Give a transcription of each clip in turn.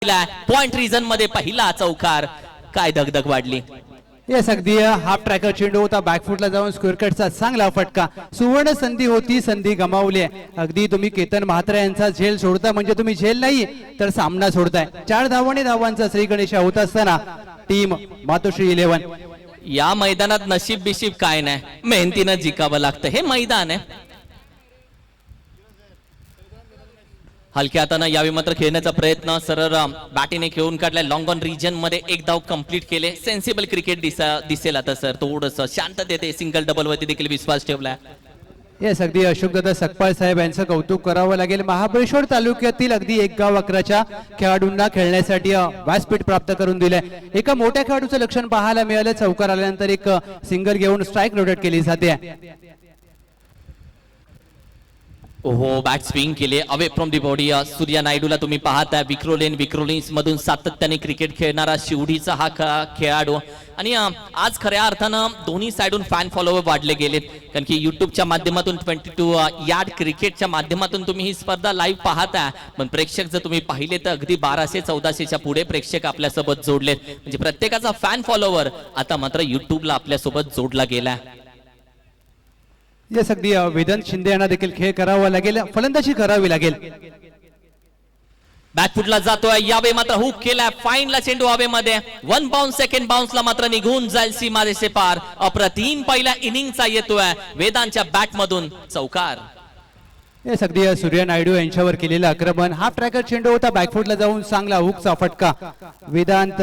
Point reason मध्ये पहिला चौकार. काय दगदग वाढली. येस अगदी हाफ ट्रॅकर चेंडू होता, बॅकफुटला जाऊन स्क्वेअर कटचा चांगला फटका. सुवर्ण संधी होती, संधी गमावली. अगदी तुम्ही केतन म्हात्रे यांचा झेल सोडता म्हणजे तुम्ही झेल नाही तर सामना सोडताय. 4 धावांचा श्री गणेश होत असताना टीम मातोश्री 11 या मैदानात नशीब बिशीब काय नाही, मेहनतीनं जिंकावं लागतं. हे मैदान आहे. हलक्या हातानं यावेळी मात्र खेळण्याचा प्रयत्न सरळ बॅटीने खेळून काढलाय. लॉंग ऑन रिजन मध्ये एक धाव कंप्लीट केले. सेन्सिबल क्रिकेट दिसेल आता सर. थोडंसं शांततेत सिंगल डबल वरती देखील विश्वास ठेवलाय. येस अगदी अशोकदादा सकपाळ साहेब यांचं कौतुक करावं लागेल. महाबळेश्वर तालुक्यातील अगदी 1 गाव 11च्या खेळाडूंना खेळण्यासाठी व्यासपीठ प्राप्त करून दिले. एका मोठ्या खेळाडूचं लक्षण पाहायला मिळालं. चौकार आल्यानंतर एक सिंगल घेऊन स्ट्राईक रोटेट केली जाते. हो, बॅट स्विंग केले away from the body. Surya नायडूला तुम्ही पाहताय. विक्रोलेन्स मधून सातत्याने क्रिकेट खेळणारा शिवडीचा हा खेळाडू. आणि आज खऱ्या अर्थानं दोन्ही साइडून फॅन फॉलोवर वाढले गेलेत. कारण की युट्यूबच्या माध्यमातून 22 यार्ड क्रिकेटच्या माध्यमातून तुम्ही ही स्पर्धा लाईव्ह पाहताय. पण प्रेक्षक जर तुम्ही पाहिले तर अगदी 1200-1400च्या पुढे प्रेक्षक आपल्यासोबत जोडलेत. म्हणजे प्रत्येकाचा फॅन फॉलोवर आता मात्र युट्यूबला आपल्यासोबत जोडला गेलाय. येस अगदी वेदांत शिंदे यांना देखील खेळ करावा लागेल, फलंदाजी करावी लागेल. बॅकफुटला जातोय. यावे मात्र हुक केलाय. फाईनला चेंडू हवेमध्ये. 1 बाउन्स सेकंड बाउन्सला मात्र निघून जाईल सीमारेषे पार. अप्रतिम पहिल्या इनिंगचा येतोय वेदांतच्या बॅट मधून चौकार. येस अगदी सूर्या नायडू यांच्यावर केलेलं आक्रमण. हाफ ट्रॅकर चेंडू होता, बॅकफुटला जाऊन चांगला हुकचा फटका. वेदांत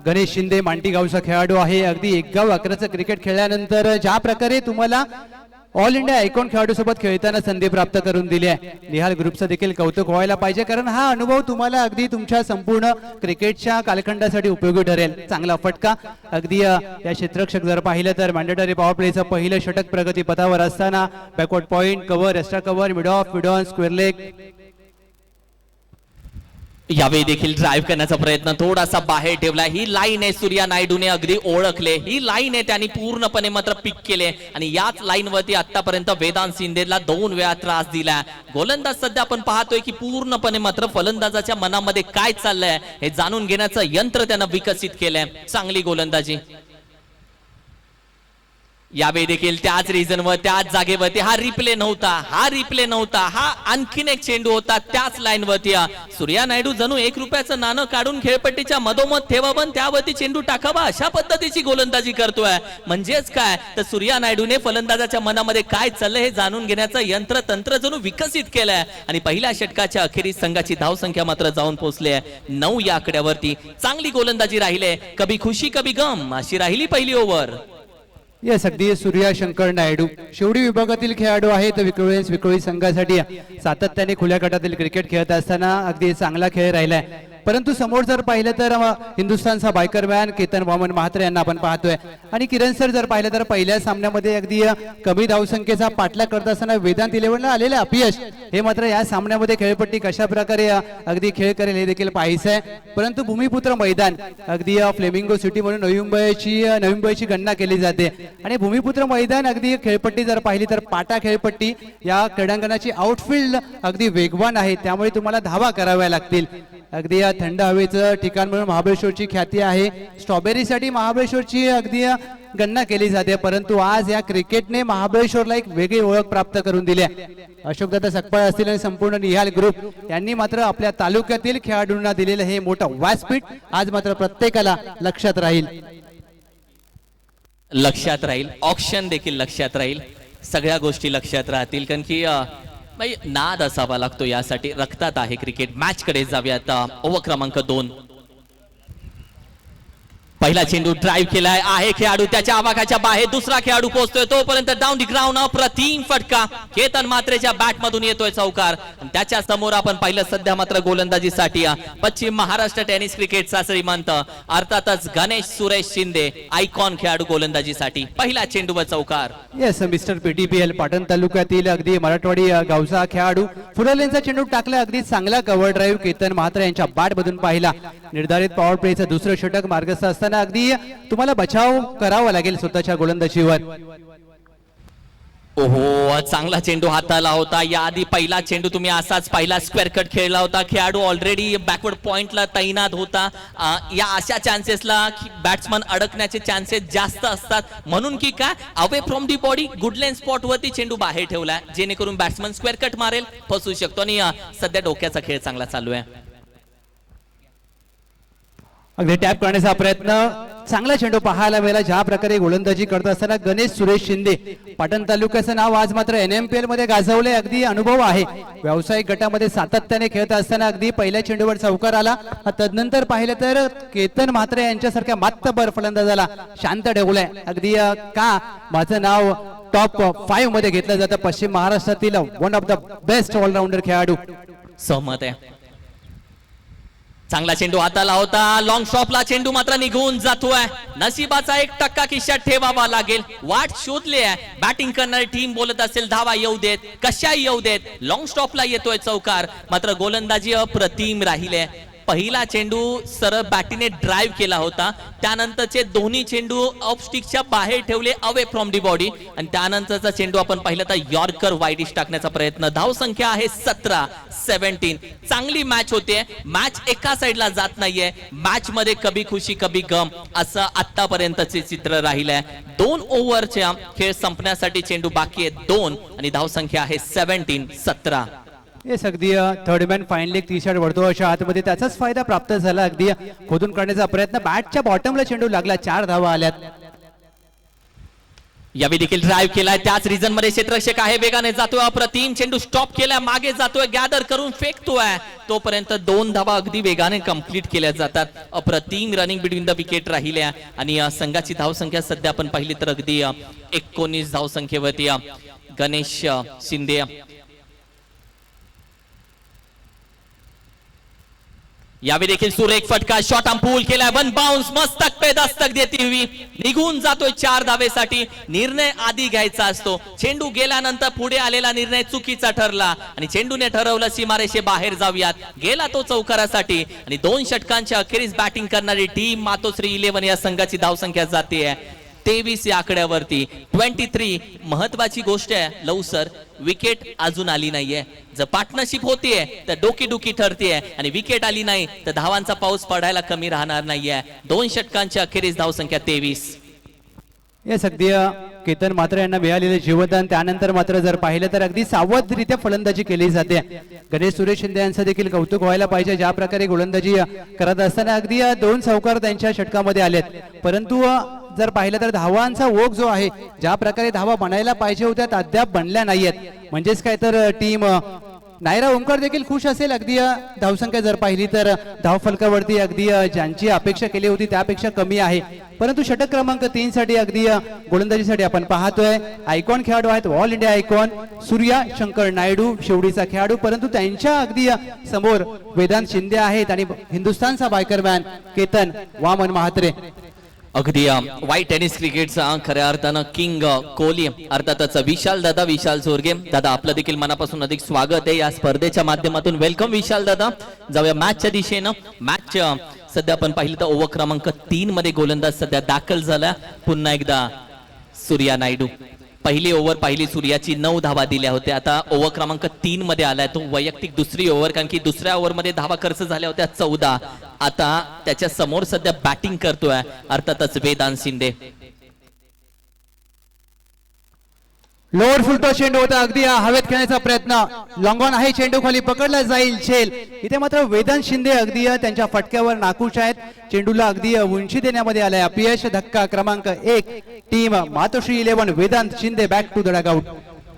गणेश शिंदे मांटी गावचा खेळाडू आहे. अगदी 1 गाव 11चं क्रिकेट खेळल्यानंतर ज्या प्रकारे तुम्हाला ऑल इंडिया आयकॉन खेळाडू सोबत खेळताना संधी प्राप्त करून दिली आहे. निहाल ग्रुपचं देखील कौतुक व्हायला पाहिजे, कारण हा अनुभव तुम्हाला अगदी तुमच्या संपूर्ण क्रिकेटच्या कालखंडासाठी उपयोगी ठरेल. चांगला फटका. अगदी या क्षेत्ररक्षक जर पाहिलं तर मॅन्डेटरी पॉवर प्लेचं पहिलं षटक प्रगती पथावर असताना backward point cover, extra cover, mid of, mid on, square leg. यावेळी देखील ड्राईव्ह करण्याचा प्रयत्न थोडासा बाहेर ठेवला. ही लाईन आहे सूर्या नायडूने अगदी ओळखले. ही लाईन आहे त्यांनी पूर्णपणे मात्र पिक केले. आणि याच लाईन वरती आतापर्यंत वेदांत शिंदेला 2 वेळा त्रास दिला. गोलंदाज सध्या आपण पाहतोय की पूर्णपणे मात्र फलंदाजाच्या मनामध्ये काय चाललंय हे जाणून घेण्याचं यंत्र त्यानं विकसित केलंय. चांगली गोलंदाजी. यावेळी देखील त्याच रिझनवर त्याच जागेवरती हा रिप्ले नव्हता. हा आणखीन एक चेंडू होता त्याच लाईन वरती. सूर्या नायडू जणू 1 रुपयाचं नाणं काढून खेळपट्टीच्या मधोमध ठेवावं, त्यावरती चेंडू टाकावा अशा पद्धतीची गोलंदाजी करतोय. म्हणजेच काय तर सूर्या नायडूने फलंदाजाच्या मनामध्ये काय चाललंय हे जाणून घेण्याचं यंत्र तंत्र जणू विकसित केलंय. आणि पहिल्या षटकाच्या अखेरीस संघाची धावसंख्या मात्र जाऊन पोहोचली आहे 9 या आकड्यावरती. चांगली गोलंदाजी राहिले. कभी खुशी कभी गम अशी राहिली पहिली ओव्हर. येस अगदी सूर्या शंकर नायडू शेवटी विभागातील खेळाडू आहेत. विक्रोळी संघासाठी सातत्याने खुल्या गटातील क्रिकेट खेळत असताना अगदी चांगला खेळ राहिलाय. परंतु समोर जर पाहिलं तर हिंदुस्थानचा बायकर मॅन केतन वामन म्हात्रे यांना आपण पाहतोय. आणि किरण सर जर पाहिलं तर पहिल्या सामन्यामध्ये अगदी कमी धावसंख्येचा पाठलाग करत असताना वेदांत 11ला आलेले अपयश हे मात्र या सामन्यामध्ये खेळपट्टी कशा प्रकारे अगदी खेळ करेल हे देखील पाहायचं आहे. परंतु भूमिपुत्र मैदान अगदी फ्लेमिंगो सिटी म्हणून नवी मुंबईची गणना केली जाते. आणि भूमिपुत्र मैदान अगदी खेळपट्टी जर पाहिली तर पाटा खेळपट्टी या क्रीडांगणाची आउटफील्ड अगदी वेगवान आहे. त्यामुळे तुम्हाला धावा कराव्या लागतील. अगदी या थंड हवेचं ठिकाण म्हणून महाबळेश्वरची ख्याती आहे. स्ट्रॉबेरीसाठी महाबळेश्वरची अगदी गणना केली जाते. परंतु आज या क्रिकेटने महाबळेश्वरला एक वेगळी ओळख प्राप्त करून दिली आहे. अशोकदादा सकपाळ असतील आणि संपूर्ण निहाल ग्रुप यांनी मात्र आपल्या तालुक्यातील खेळाडूंना दिलेलं हे मोठं व्यासपीठ आज मात्र प्रत्येकाला लक्षात राहील. ऑप्शन देखील लक्षात राहील. सगळ्या गोष्टी लक्षात राहतील. कारण की भाई नाद असावा लागतो यासाठी. रक्तात आहे क्रिकेट. मॅच कडे जाऊयात. ओव्हर क्रमांक 2. पहिला चेंडू ड्राईव्ह केलाय. आहे खेळाडू त्याच्या आवाकाच्या बाहेर. दुसरा खेळाडू पोहोचतोय तोपर्यंत डाऊन दी ग्राउंड. अप्रतिम फटका. केतन म्हात्रेच्या बॅट मधून येतोय चौकार. त्याच्या समोर आपण पाहिलं सध्या मात्र गोलंदाजीसाठी पश्चिम महाराष्ट्र टेनिस क्रिकेटचा श्रीमंत अर्थातच गणेश सुरेश शिंदे आयकॉन खेळाडू गोलंदाजीसाठी. पहिला चेंडूवर चौकार. येस मिस्टर पीटीपीएल पाटण तालुक्यातील अगदी मराठवाडी गावचा खेळाडू फुललेंचा चेंडू टाकला. अगदी चांगला कव्हर ड्राईव्ह केतन म्हात्रे यांच्या बॅट मधून पाहिला. निर्धारित पॉवर प्लेचं दुसरं षटक मार्गस्थ असताना अगदी तुम्हाला बचाव करावा लागेल स्वतःच्या गोलंदाजीवर. ओहो, चांगला चेंडू हाताला होता. याआधी पहिला चेंडू तुम्ही असाच पहिला स्क्वेअर कट खेळला होता. खेळाडू ऑलरेडी बॅकवर्ड पॉइंटला तैनात होता. या अशा चान्सेसला बॅट्समन अडकण्याचे चान्सेस जास्त असतात, म्हणून की काय away from the body good length spot वरती चेंडू बाहेर ठेवलाय, जेणेकरून बॅट्समन स्क्वेअर कट मारेल, फसू शकतो. आणि सध्या डोक्याचा खेळ चांगला चालू आहे. अगदी टॅप करण्याचा प्रयत्न, चांगला चेंडू पाहायला मिळाला. ज्या प्रकारे गोलंदाजी करत असताना गणेश सुरेश शिंदे, पाटण तालुक्याचं नाव आज मात्र NMPL मध्ये गाजवले. अगदी अनुभव आहे, व्यावसायिक गटामध्ये सातत्याने खेळत असताना अगदी पहिल्या चेंडूवर चौकार आला. तदनंतर पाहिलं तर केतन म्हात्रे यांच्यासारख्या मातबर फलंदाजाला शांत ठेवलंय. अगदी का माझं नाव टॉप 5 मध्ये घेतलं जातं. पश्चिम महाराष्ट्रातील one of the best all rounder खेळाडू. सहमत आहे. चांगला चेंडू हाताला होता. लॉंग शॉपला चेंडू मात्र निघून जातोय. नशिबाचा 1% खिशात ठेवावा लागेल. वाट शोधली आहे. बॅटिंग करणारी टीम बोलत असेल धावा येऊ देत, कशा येऊ देत. लॉंग स्टॉपला येतोय चौकार, मात्र गोलंदाजी अप्रतिम राहिले. पहिला चेंडू सरळ बॅटीने ड्राइव्ह केला होता, त्यानंतरचे दोन्ही चेंडू ऑफ स्टिकच्या बाहेर ठेवले अवे फ्रॉम दी बॉडी, आणि त्यानंतरचा चेंडू आपण पाहिलं तर यॉर्कर वाईडिश टाकण्याचा प्रयत्न. धाव संख्या आहे 17-17. चांगली मॅच होते. मॅच एका साइडला जात नाहीये. मॅच मध्ये कभी खुशी कभी गम असं आतापर्यंतचे चित्र राहिलंय. 2 ओव्हरच्या खेळ संपण्यासाठी चेंडू बाकी आहे 2, आणि धाव संख्या आहे 17-17. येस, अगदी थर्ड मॅन फायनली एक 30 वर्तुळाच्या आतमध्ये त्याचाच फायदा प्राप्त झाला. अगदी खोदून काढण्याचा प्रयत्न, बॅटच्या बॉटमला चेंडू लागला. 4 धावा आल्यात. यावेळी देखील ड्राइव्ह केलाय. त्याच रिजन मध्ये क्षेत्ररक्षक आहे, वेगाने जातोय. अप्रतिम चेंडू स्टॉप केलाय, मागे जातोय, गॅदर करून फेकतोय. तोपर्यंत 2 धावा अगदी वेगाने कंप्लीट केल्या जातात. अप्रतिम रनिंग बिटवीन द विकेट राहिल्या, आणि संघाची धावसंख्या सध्या आपण पाहिली तर अगदी 19 धावसंख्येवरती गणेश शिंदे. यावेळी देखील सुरेख फटका, शॉट पूल केलाय. 1 बाउन्स, मस्तक पे दस्तक देती हुई निघून जातोय 4 धावेसाठी. निर्णय आधी घ्यायचा असतो. चेंडू गेल्यानंतर पुढे आलेला निर्णय चुकीचा ठरला, आणि चेंडूने ठरवलं सीमारेषे बाहेर जाऊयात. गेला तो चौकारासाठी, आणि 2 षटकांच्या अखेरीस बॅटिंग करणारी टीम मातोश्री 11 या संघाची धावसंख्या जाते 23 या आकड्यावरती. 23. महत्वाची गोष्ट आहे लव सर, विकेट अजून आली नाहीये. जर पार्टनरशिप होतीये तर डोकीडुकी ठरतीये, आणि विकेट आली नाही तर धावांचा पाऊस पडायला कमी राहणार नाहीये. 2 षटकांच्या अखेरीस धावसंख्या 23. येस, अगदी केतन मात्र यांना मिळालेले जीवनदान. त्यानंतर मात्र जर पाहिलं तर अगदी सावधरित्या फलंदाजी केली जाते. गणेश सुरेश शिंदे यांचं देखील कौतुक व्हायला पाहिजे. ज्या प्रकारे गोलंदाजी करत असताना अगदी 2 चौकार त्यांच्या षटकामध्ये आलेत, परंतु जर पाहिलं तर धावांचा ओघ जो आहे, ज्या प्रकारे धावा बनायला पाहिजे होत्या अद्याप बनल्या नाहीयेत. म्हणजेच काय तर टीम नायरा ओंकार देखील खुश असेल. अगदी धावसंख्या जर पाहिली तर धाव फलकावरती अगदी ज्यांची अपेक्षा केली होती त्यापेक्षा कमी आहे, परंतु षटक क्रमांक 3 साठी अगदी गोलंदाजीसाठी आपण पाहतोय आयकॉन खेळाडू आहेत. All India icon Surya Shankar Naidu शेवडीचा खेळाडू, परंतु त्यांच्या अगदी समोर वेदांत शिंदे आहेत, आणि हिंदुस्थानचा बायकरमॅन केतन वामन म्हात्रे. अगदी वाईट टेनिस क्रिकेटचा खऱ्या अर्थानं किंग कोहली, अर्थातच विशाल चोरगे दादा, आपलं देखील मनापासून अधिक स्वागत आहे या स्पर्धेच्या माध्यमातून. वेलकम विशाल दादा. जाऊया मॅचच्या दिशेनं. मॅच सध्या आपण पाहिलं तर ओव्हर क्रमांक 3 मध्ये गोलंदाज सध्या दाखल झाला. पुन्हा एकदा सूर्या नायडू. पहिली ओव्हर पाहिली सूर्याची 9 धावा दिल्या होत्या. आता ओव्हर क्रमांक 3 मध्ये आलाय तो वैयक्तिक दुसरी ओव्हर, कारण की दुसऱ्या ओव्हर मध्ये धावा खर्च झाल्या होत्या 14. आता त्याच्या समोर सध्या बॅटिंग करतोय अर्थातच वेदांत शिंदे. लोअर फुलटो चेंडू होता, अगदी हवेत खेळण्याचा प्रयत्न, लॉंग ऑन आहे, चेंडू खाली पकडला जाईल छेल. इथे मात्र वेदांत शिंदे अगदी त्यांच्या फटक्यावर नाखुश आहेत. चेंडूला अगदी उंची देण्यामध्ये आलाय अपयश. धक्का क्रमांक 1 team Matoshree 11 Vedant Shinde back to the dugout.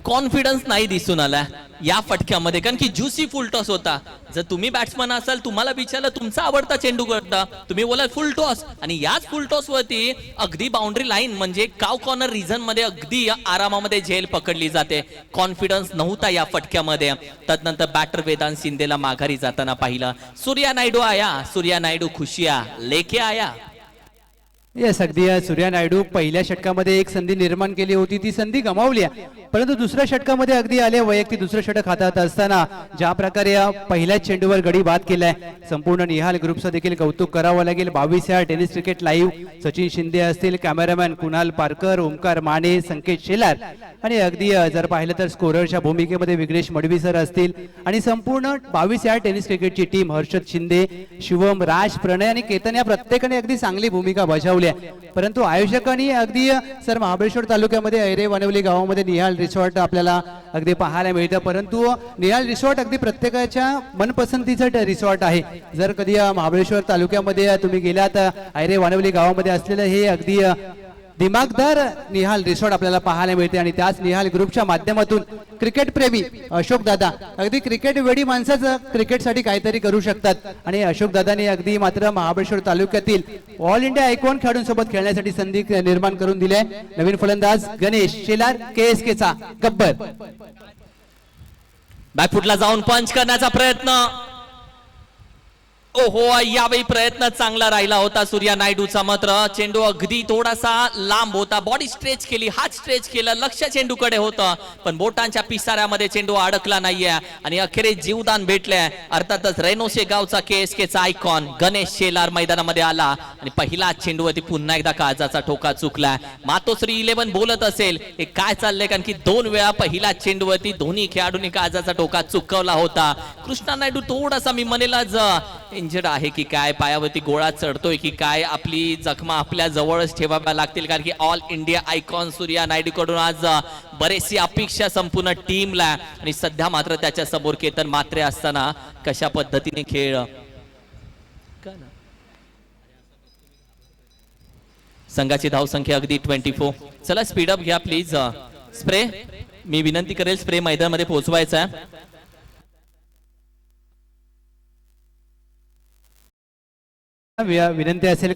Confidence नाही दिसून आला या फटक्यामध्ये, कारण की ज्युसी फुल टॉस होता. जर तुम्ही बॅट्समन असाल, तुम्हाला विचारलं तुमचा आवडता चेंडू करता, तुम्ही बोला फुल टॉस, आणि याच फुल टॉस वरती अगदी बाउंड्री लाईन म्हणजे काव कॉर्नर रिजन मध्ये अगदी आरामामध्ये झेल पकडली जाते. कॉन्फिडन्स नव्हता या फटक्यामध्ये. तदनंतर बॅटर वेदांत शिंदेला माघारी जाताना पाहिलं. सूर्या नायडू आया, सूर्या नायडू खुशिया लेके आया. येस अगदी सूर्या नायडू पहिल्या षटकामध्ये एक संधी निर्माण केली होती, ती संधी गमावली आहे. परंतु दुसऱ्या षटकामध्ये अगदी आले वैयक्तिक दुसरं षटक हातात असताना ज्या प्रकारे या पहिल्या चेंडूवर गडी बाद केलाय, संपूर्ण निहाल ग्रुपचं देखील कौतुक करावं लागेल. 22 या tennis cricket live Sachin Shinde असतील, कॅमेरामॅन कुणाल पारकर, ओमकार माने, संकेत शेलार आणि अगदी जर पाहिलं तर स्कोररच्या भूमिकेमध्ये विघ्नेश मडवी सर असतील आणि संपूर्ण 22 या टेनिस क्रिकेटची टीम हर्षद शिंदे, शिवम, राज, प्रणय आणि केतन या प्रत्येकाने अगदी चांगली भूमिका बजावली. परंतु आयोजकांनी अगदी सर महाबळेश्वर तालुक्यामध्ये ऐरे वानवली गावामध्ये निहाल रिसॉर्ट आपल्याला अगदी पाहायला मिळतं. परंतु निहाल रिसॉर्ट अगदी प्रत्येकाच्या मनपसंतीचं रिसॉर्ट आहे. जर कधी महाबळेश्वर तालुक्यामध्ये तुम्ही गेलात ऐरे वानवली गावामध्ये असलेलं हे अगदी दिमागदार निहाल रिसॉर्ट आपल्याला पाहायला मिळते आणि त्याच निहाल ग्रुपच्या माध्यमातून क्रिकेट प्रेमी अशोक दादा अगदी क्रिकेट वेडी माणसाचं क्रिकेटसाठी काहीतरी करू शकतात आणि अशोक दादाने अगदी मात्र महाबळेश्वर तालुक्यातील ऑल इंडिया आयकॉन खेळाडूंसोबत खेळण्यासाठी संधी निर्माण करून दिली आहे. नवीन फलंदाज गणेश शेलार KSK चा गब्बर बॅकफुटला जाऊन पंच करण्याचा प्रयत्न. ओहो, यावेळी प्रयत्न चांगला राहिला होता सूर्या नायडूचा, मात्र चेंडू अगदी थोडासा लांब होता. बॉडी स्ट्रेच केली, हात स्ट्रेच केला, लक्ष चेंडूकडे होतं, पण बोटांच्या पिसाऱ्यामध्ये चेंडू अडकला नाहीये आणि अखेरीस जीवदान भेटलंय. अर्थातच रेनोशे गावचा KSK चा आयकॉन गणेश शेलार मैदानामध्ये आला आणि पहिला चेंडूवरती पुन्हा एकदा काळजाचा ठोका चुकलाय. मातोश्री 11 बोलत असेल हे काय चाललंय, कारण की 2 वेळा पहिला चेंडूवरती दोन्ही खेळाडूंनी काळजाचा ठोका चुकवला होता. कृष्णा नायडू थोडासा मी म्हणेलच इंजर्ड आहे की काय, पायावरती गोळा चढतोय की काय, आपली जखमा आपल्या जवळच ठेवाव्या लागतील, कारण की all India icon Surya Naidu कडून आज बरेचशी अपेक्षा संपूर्ण टीमला आणि सध्या मात्र त्याच्या समोर केतन मात्रे असताना कशा पद्धतीने खेळ. संघाची धावसंख्या अगदी 24. चला स्पीडअप घ्या प्लीज. स्प्रे मी विनंती करेल, स्प्रे मैदानामध्ये पोहोचवायचा आहे. विनंती असेल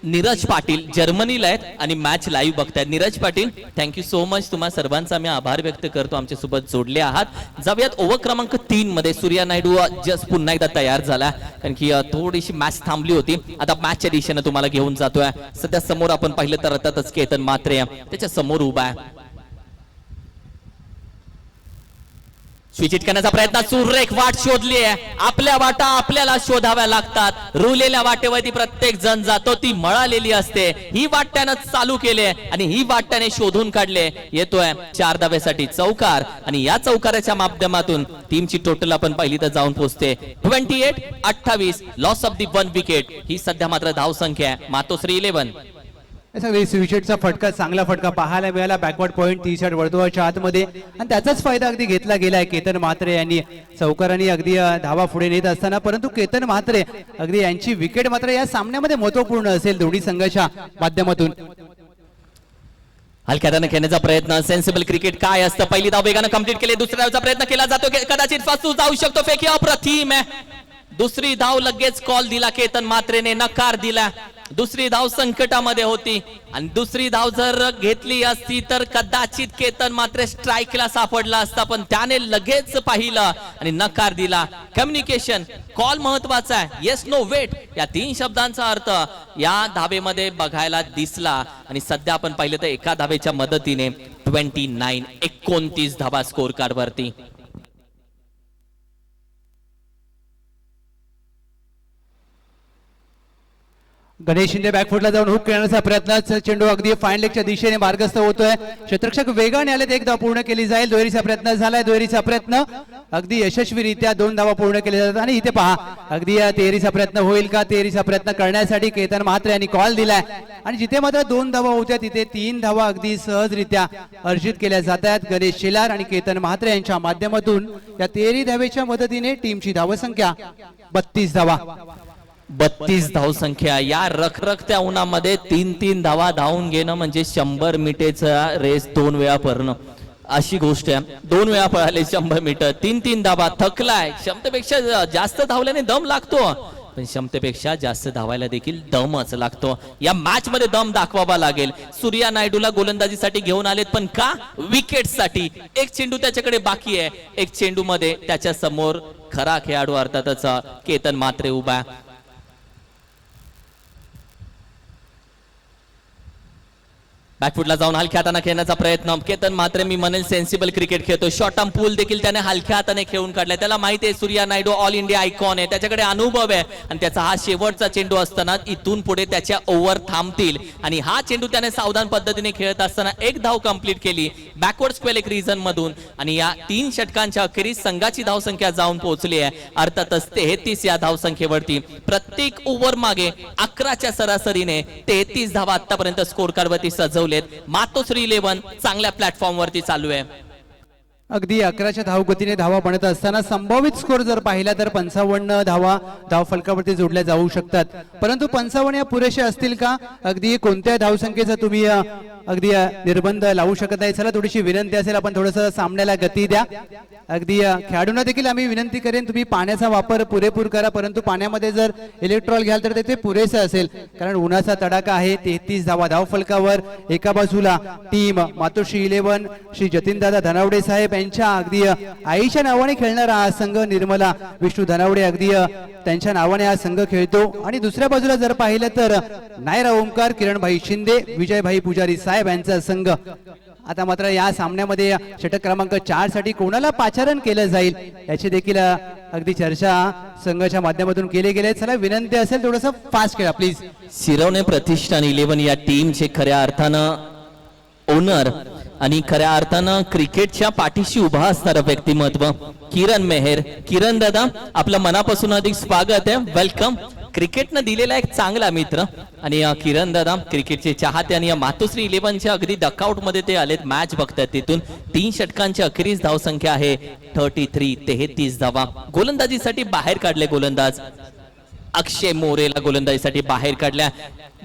नीरज पाटील जर्मनीला आहेत आणि मॅच लाईव्ह बघतायत. Neeraj Patil, thank you so much. तुम्हा सर्वांचा मी आभार व्यक्त करतो, आमच्या सोबत जोडले आहात. जाऊयात ओव्हर क्रमांक 3 मध्ये. सूर्या नायडू जस्ट पुन्हा एकदा तयार झाला, कारण की थोडीशी मॅच थांबली होती. आता मॅचच्या दिशेने तुम्हाला घेऊन जातोय. सध्या समोर आपण पाहिलं तर अर्थातच केतन मात्रे त्याच्या समोर उभा आहे. स्विच करण्याचा प्रयत्न, सुरेख वाट शोधली आहे. आपल्या वाटा आपल्याला शोधाव्या लागतात. रुलेल्या वाटेवरती प्रत्येक जण जातो, ती मळालेली असते. ही वाट त्यानं चालू केली आणि ही वाट त्याने शोधून काढले. येतोय 4 धावेसाठी चौकार आणि या चौकाराच्या माध्यमातून टीमची टोटल आपण पहिली तर जाऊन पोहोचते 28-28. लॉस ऑफ दी 1 विकेट ही सध्या मात्र धाव संख्या आहे. मातोश्री 11. सगळी स्विचेटचा फटका, चांगला फटका पाहायला मिळाला. बॅकवर्ड पॉईंट 30 वर्तुळाच्या आतमध्ये आणि त्याचाच फायदा अगदी घेतला गेलाय केतन म्हात्रे यांनी. चौकारांनी अगदी धावा पुढे नेत असताना, परंतु केतन म्हात्रे अगदी यांची विकेट मात्र या सामन्यामध्ये महत्वपूर्ण असेल दोन्ही संघाच्या माध्यमातून. हलक्याने खेळण्याचा प्रयत्न, सेन्सिबल क्रिकेट काय असतं. पहिली धाव वेगानं कंप्लीट केली, दुसऱ्या धावचा प्रयत्न केला जातो, कदाचित फसू जाऊ शकतो. फेकी अप्रतिम आहे. दुसरी धाव लगेच कॉल दिला केतन म्हात्रेने, नकार दिला. दुसरी धाव संकटामध्ये होती आणि दुसरी धाव जर घेतली असती तर कदाचित केतन म्हात्रे स्ट्राईकला सापडला असता, पण त्याने लगेच पाहिलं आणि नकार दिला. कम्युनिकेशन कॉल महत्वाचा आहे. येस नो वेट या 3 शब्दांचा अर्थ या धावेमध्ये बघायला दिसला आणि सध्या आपण पाहिलं तर एका धावेच्या मदतीने 29 धावा स्कोर कार्ड वरती. गणेश शिंदे बॅकफुटला जाऊन हुक खेळण्याचा प्रयत्न, चेंडू अगदी फाईन लेगच्या दिशेने मार्गस्थ होतोय. क्षेत्ररक्षक वेगाने आलेत, 1 धाव पूर्ण केली जाईल. दुहेरीचा प्रयत्न झालाय, दुहेरीचा प्रयत्न अगदी यशस्वीरित्या 2 धावा पूर्ण केल्या जातात. आणि इथे पहा अगदी तेरीचा प्रयत्न होईल का. तेरीचा प्रयत्न करण्यासाठी केतन म्हात्रे यांनी कॉल दिलाय आणि जिथे मात्र 2 धावा होत्या तिथे 3 धावा अगदी सहजरित्या अर्जित केल्या जात आहेत. गणेश शेलार आणि केतन म्हात्रे यांच्या माध्यमातून या तेरी धावेच्या मदतीने टीमची धावसंख्या 32 धावा. 32 धावसंख्या. या रखरखत्या उन्हामध्ये 3 धावा धावून घेणं म्हणजे 100 मीटरचा रेस 2 वेळा पळणं अशी गोष्ट आहे. 2 वेळा पळाले 100 मीटर, 3 धावा. थकलाय. क्षमतेपेक्षा जास्त धावल्याने दम लागतो, पण क्षमतेपेक्षा जास्त धावायला देखील दमच लागतो. या मॅच मध्ये दम दाखवावा लागेल. सूर्या नायडूला गोलंदाजीसाठी घेऊन आलेत, पण का. विकेटसाठी. एक चेंडू त्याच्याकडे बाकी आहे. एक चेंडू मध्ये त्याच्या समोर खरा खेळाडू अर्थातच केतन म्हात्रे उभा. बॅकफुटला जाऊन हलक्या हाताने खेळण्याचा प्रयत्न. केतन म्हात्रे मी म्हणेल सेन्सिबल क्रिकेट खेळतो. शॉर्ट टर्म पूल देखील त्याने हलक्या हाताने खेळून काढलाय. त्याला माहिती आहे Surya Naidu all India icon आहे, त्याच्याकडे अनुभव आहे आणि त्याचा हा शेवटचा चेंडू असताना इथून पुढे त्याच्या ओव्हर थांबतील आणि हा चेंडू त्याने सावधान पद्धतीने खेळत असताना 1 धाव कंप्लीट केली बॅकवर्ड स्क्वेअर एक रिझन मधून आणि या 3 षटकांच्या अखेरीस संघाची धावसंख्या जाऊन पोहोचली आहे अर्थातच 33 या धावसंख्येवरती. प्रत्येक ओव्हर मागे 11च्या सरासरीने 33 धावा आतापर्यंत स्कोर कार्ड वरती सजवली. मातोश्री 11 चांगल्या प्लॅटफॉर्म वरती चालू आहे. अगदी 11च्या धावगतीने धावा बनत असताना संभावित स्कोर जर पाहिला तर 55 धावा धाव फलकावरती जोडल्या जाऊ शकतात, परंतु 55 या पुरेशे असतील का. अगदी कोणत्या धावसंख्येचा तुम्ही अगदी निर्बंध लावू शकत नाही. चला थोडीशी विनंती असेल आपण थोडंसं सामन्याला गती द्या. अगदी खेळाडूंना देखील आम्ही विनंती करेन तुम्ही पाण्याचा वापर पुरेपूर करा, परंतु पाण्यामध्ये जर इलेक्ट्रॉल घ्याल तर ते पुरेसं असेल कारण उन्हाचा तडाखा आहे. 33 धावा धाव फलकावर. एका बाजूला टीम मातोश्री 11 श्री जतीनदादा धनावडे साहेब यांच्या अगदी आईच्या नावाने खेळणारा हा संघ निर्मला विष्णू धनावडे अगदी त्यांच्या नावाने हा संघ खेळतो आणि दुसऱ्या बाजूला जर पाहिलं तर नायरा ओमकार किरणभाई शिंदे विजयभाई पुजारी साहेब यांचा संघ. आता मात्र या सामन्यामध्ये षटक क्रमांक 4 साठी कोणाला पाचारण केलं जाईल याची देखील अगदी चर्चा संघाच्या माध्यमातून केली गेली. चला विनंती असेल थोडंसं फास्ट खेळा प्लीज. शिरवणे प्रतिष्ठान 11 या टीमचे खऱ्या अर्थानं ओनर आणि खऱ्या अर्थानं क्रिकेटच्या पाठीशी उभा असणारं व्यक्तिमत्व किरण मेहर. किरण दादा आपलं मनापासून अधिक स्वागत आहे. वेलकम. क्रिकेटनं दिलेला एक चांगला मित्र आणि किरण दादा क्रिकेटचे चाहते आणि मातोश्री 11च्या अगदी डकआउट मध्ये ते आलेत. मॅच बघतात तिथून 3 षटकांची अखेरीस धावसंख्या आहे 33 धावा. गोलंदाजीसाठी बाहेर काढले गोलंदाज अक्षय मोरेला गोलंदाजीसाठी बाहेर काढल्या.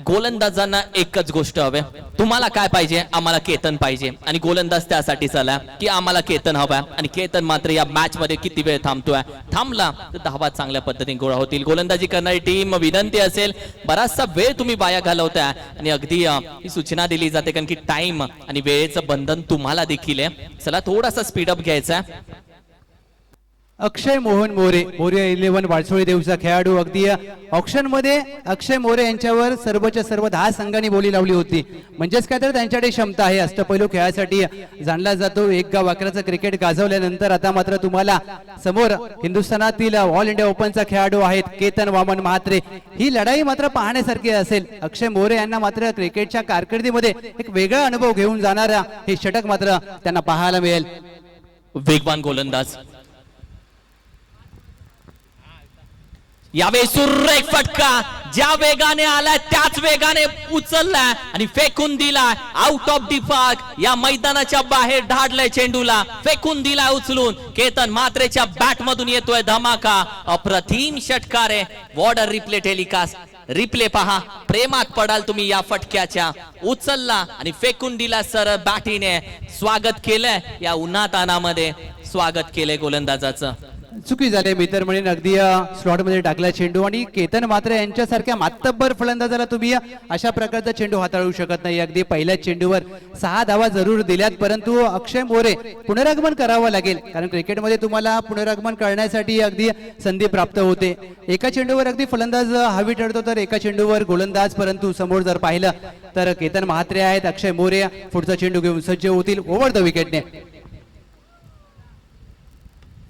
गोलंदाजांना एकच गोष्ट हवे, तुम्हाला काय पाहिजे. आम्हाला केतन पाहिजे आणि गोलंदाज त्यासाठी चला की आम्हाला केतन हवा आणि केतन मात्र या मॅच मध्ये किती वेळ थांबतोय. थांबला तर धावा चांगल्या पद्धतीने गोळा होतील. गोलंदाजी करणारी टीम विनंती असेल बराचसा वेळ तुम्ही वाया घालवताय आणि अगदी ही सूचना दिली जाते कारण की टाइम आणि वेळेचं बंधन तुम्हाला देखील आहे. चला थोडासा स्पीडअप घ्यायचा. अक्षय मोहन मोरे 11 वाळसोळी देवचा खेळाडू. अगदी ऑक्शन मध्ये अक्षय मोरे यांच्यावर सर्वच्या सर्व 10 संघांनी बोली लावली होती. म्हणजेच काय तर त्यांच्याकडे क्षमता आहे. अष्टपैलू खेळासाठी जाणला जातो. 1 गाव 11चं क्रिकेट गाजवल्यानंतर आता मात्र तुम्हाला समोर हिंदुस्थानातील ऑल इंडिया ओपनचा खेळाडू आहेत केतन वामन म्हात्रे. ही लढाई मात्र पाहण्यासारखी असेल. अक्षय मोरे यांना मात्र क्रिकेटच्या कारकिर्दीमध्ये एक वेगळा अनुभव घेऊन जाणारा हे षटक मात्र त्यांना पाहायला मिळेल. वेगवान गोलंदाज यावेळी सुरेख फटका ज्या वेगाने आलाय त्याच वेगाने उचललाय आणि फेकून दिलाय आउट ऑफ दी पार्क. या मैदानाच्या बाहेर धाडलाय चेंडूला, फेकून दिलाय उचलून. केतन म्हात्रेच्या बॅट मधून येतोय धमाका. अप्रतिम षटकार आहे. वॉर्डर रिप्ले टेलिकास्ट. रिप्ले पहा, प्रेमात पडाल तुम्ही या फटक्याच्या. उचलला आणि फेकून दिला सरळ बॅटीने. स्वागत केलंय या उन्हातानामध्ये, स्वागत केलंय गोलंदाजाचं. चुकी झाली मित्र म्हणून अगदी स्लॉट मध्ये टाकला चेंडू आणि केतन मात्र यांच्यासारख्या मातब्बर फलंदाजाला तुम्ही अशा प्रकारचा चेंडू हाताळू शकत नाही. अगदी पहिल्या चेंडूवर 6 धावा जरूर दिल्यात, परंतु अक्षय मोरे पुनरागमन करावं लागेल, कारण क्रिकेटमध्ये तुम्हाला पुनरागमन करण्यासाठी अगदी संधी प्राप्त होते. एका चेंडूवर अगदी फलंदाज हवी ठरतो तर एका चेंडूवर गोलंदाज, परंतु समोर जर पाहिलं तर केतन म्हात्रे आहेत, अक्षय मोरे पुढचा चेंडू घेऊन सज्ज होतील ओव्हर द विकेटने.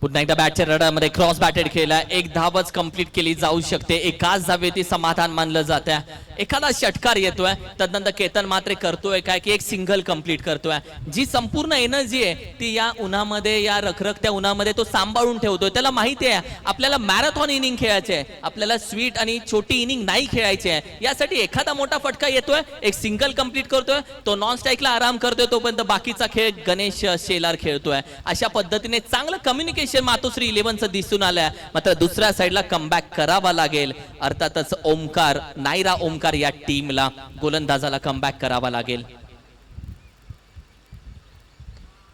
पुन्हा एकदा बॅटच्या रडामध्ये क्रॉस बॅटेड केला. एक धावच कंप्लीट केली जाऊ शकते. एकाच धावेती समाधान मानलं जातं. एखादा षटकार येतोय, तदनंतर केतन मात्र करतोय काय की एक सिंगल कंप्लीट करतोय. जी संपूर्ण एनर्जी आहे ती या उन्हामध्ये, या रखरखत्या उन्हामध्ये तो सांभाळून ठेवतोय. त्याला माहिती आहे आपल्याला मॅरेथॉन इनिंग खेळायचे आहे, आपल्याला स्वीट आणि छोटी इनिंग नाही खेळायची आहे. यासाठी एखादा मोठा फटका येतोय, एक सिंगल कंप्लीट करतोय, तो नॉन स्ट्राईकला आराम करतोय, तोपर्यंत बाकीचा खेळ गणेश शेलार खेळतोय. अशा पद्धतीने चांगलं कम्युनिकेशन मातोश्री 11चं दिसून आलंय. मात्र दुसऱ्या साईडला कमबॅक करावा लागेल. अर्थातच ओमकार, नायरा ओमकार या टीमला, गोलंदाजाला कमबॅक करावा लागेल.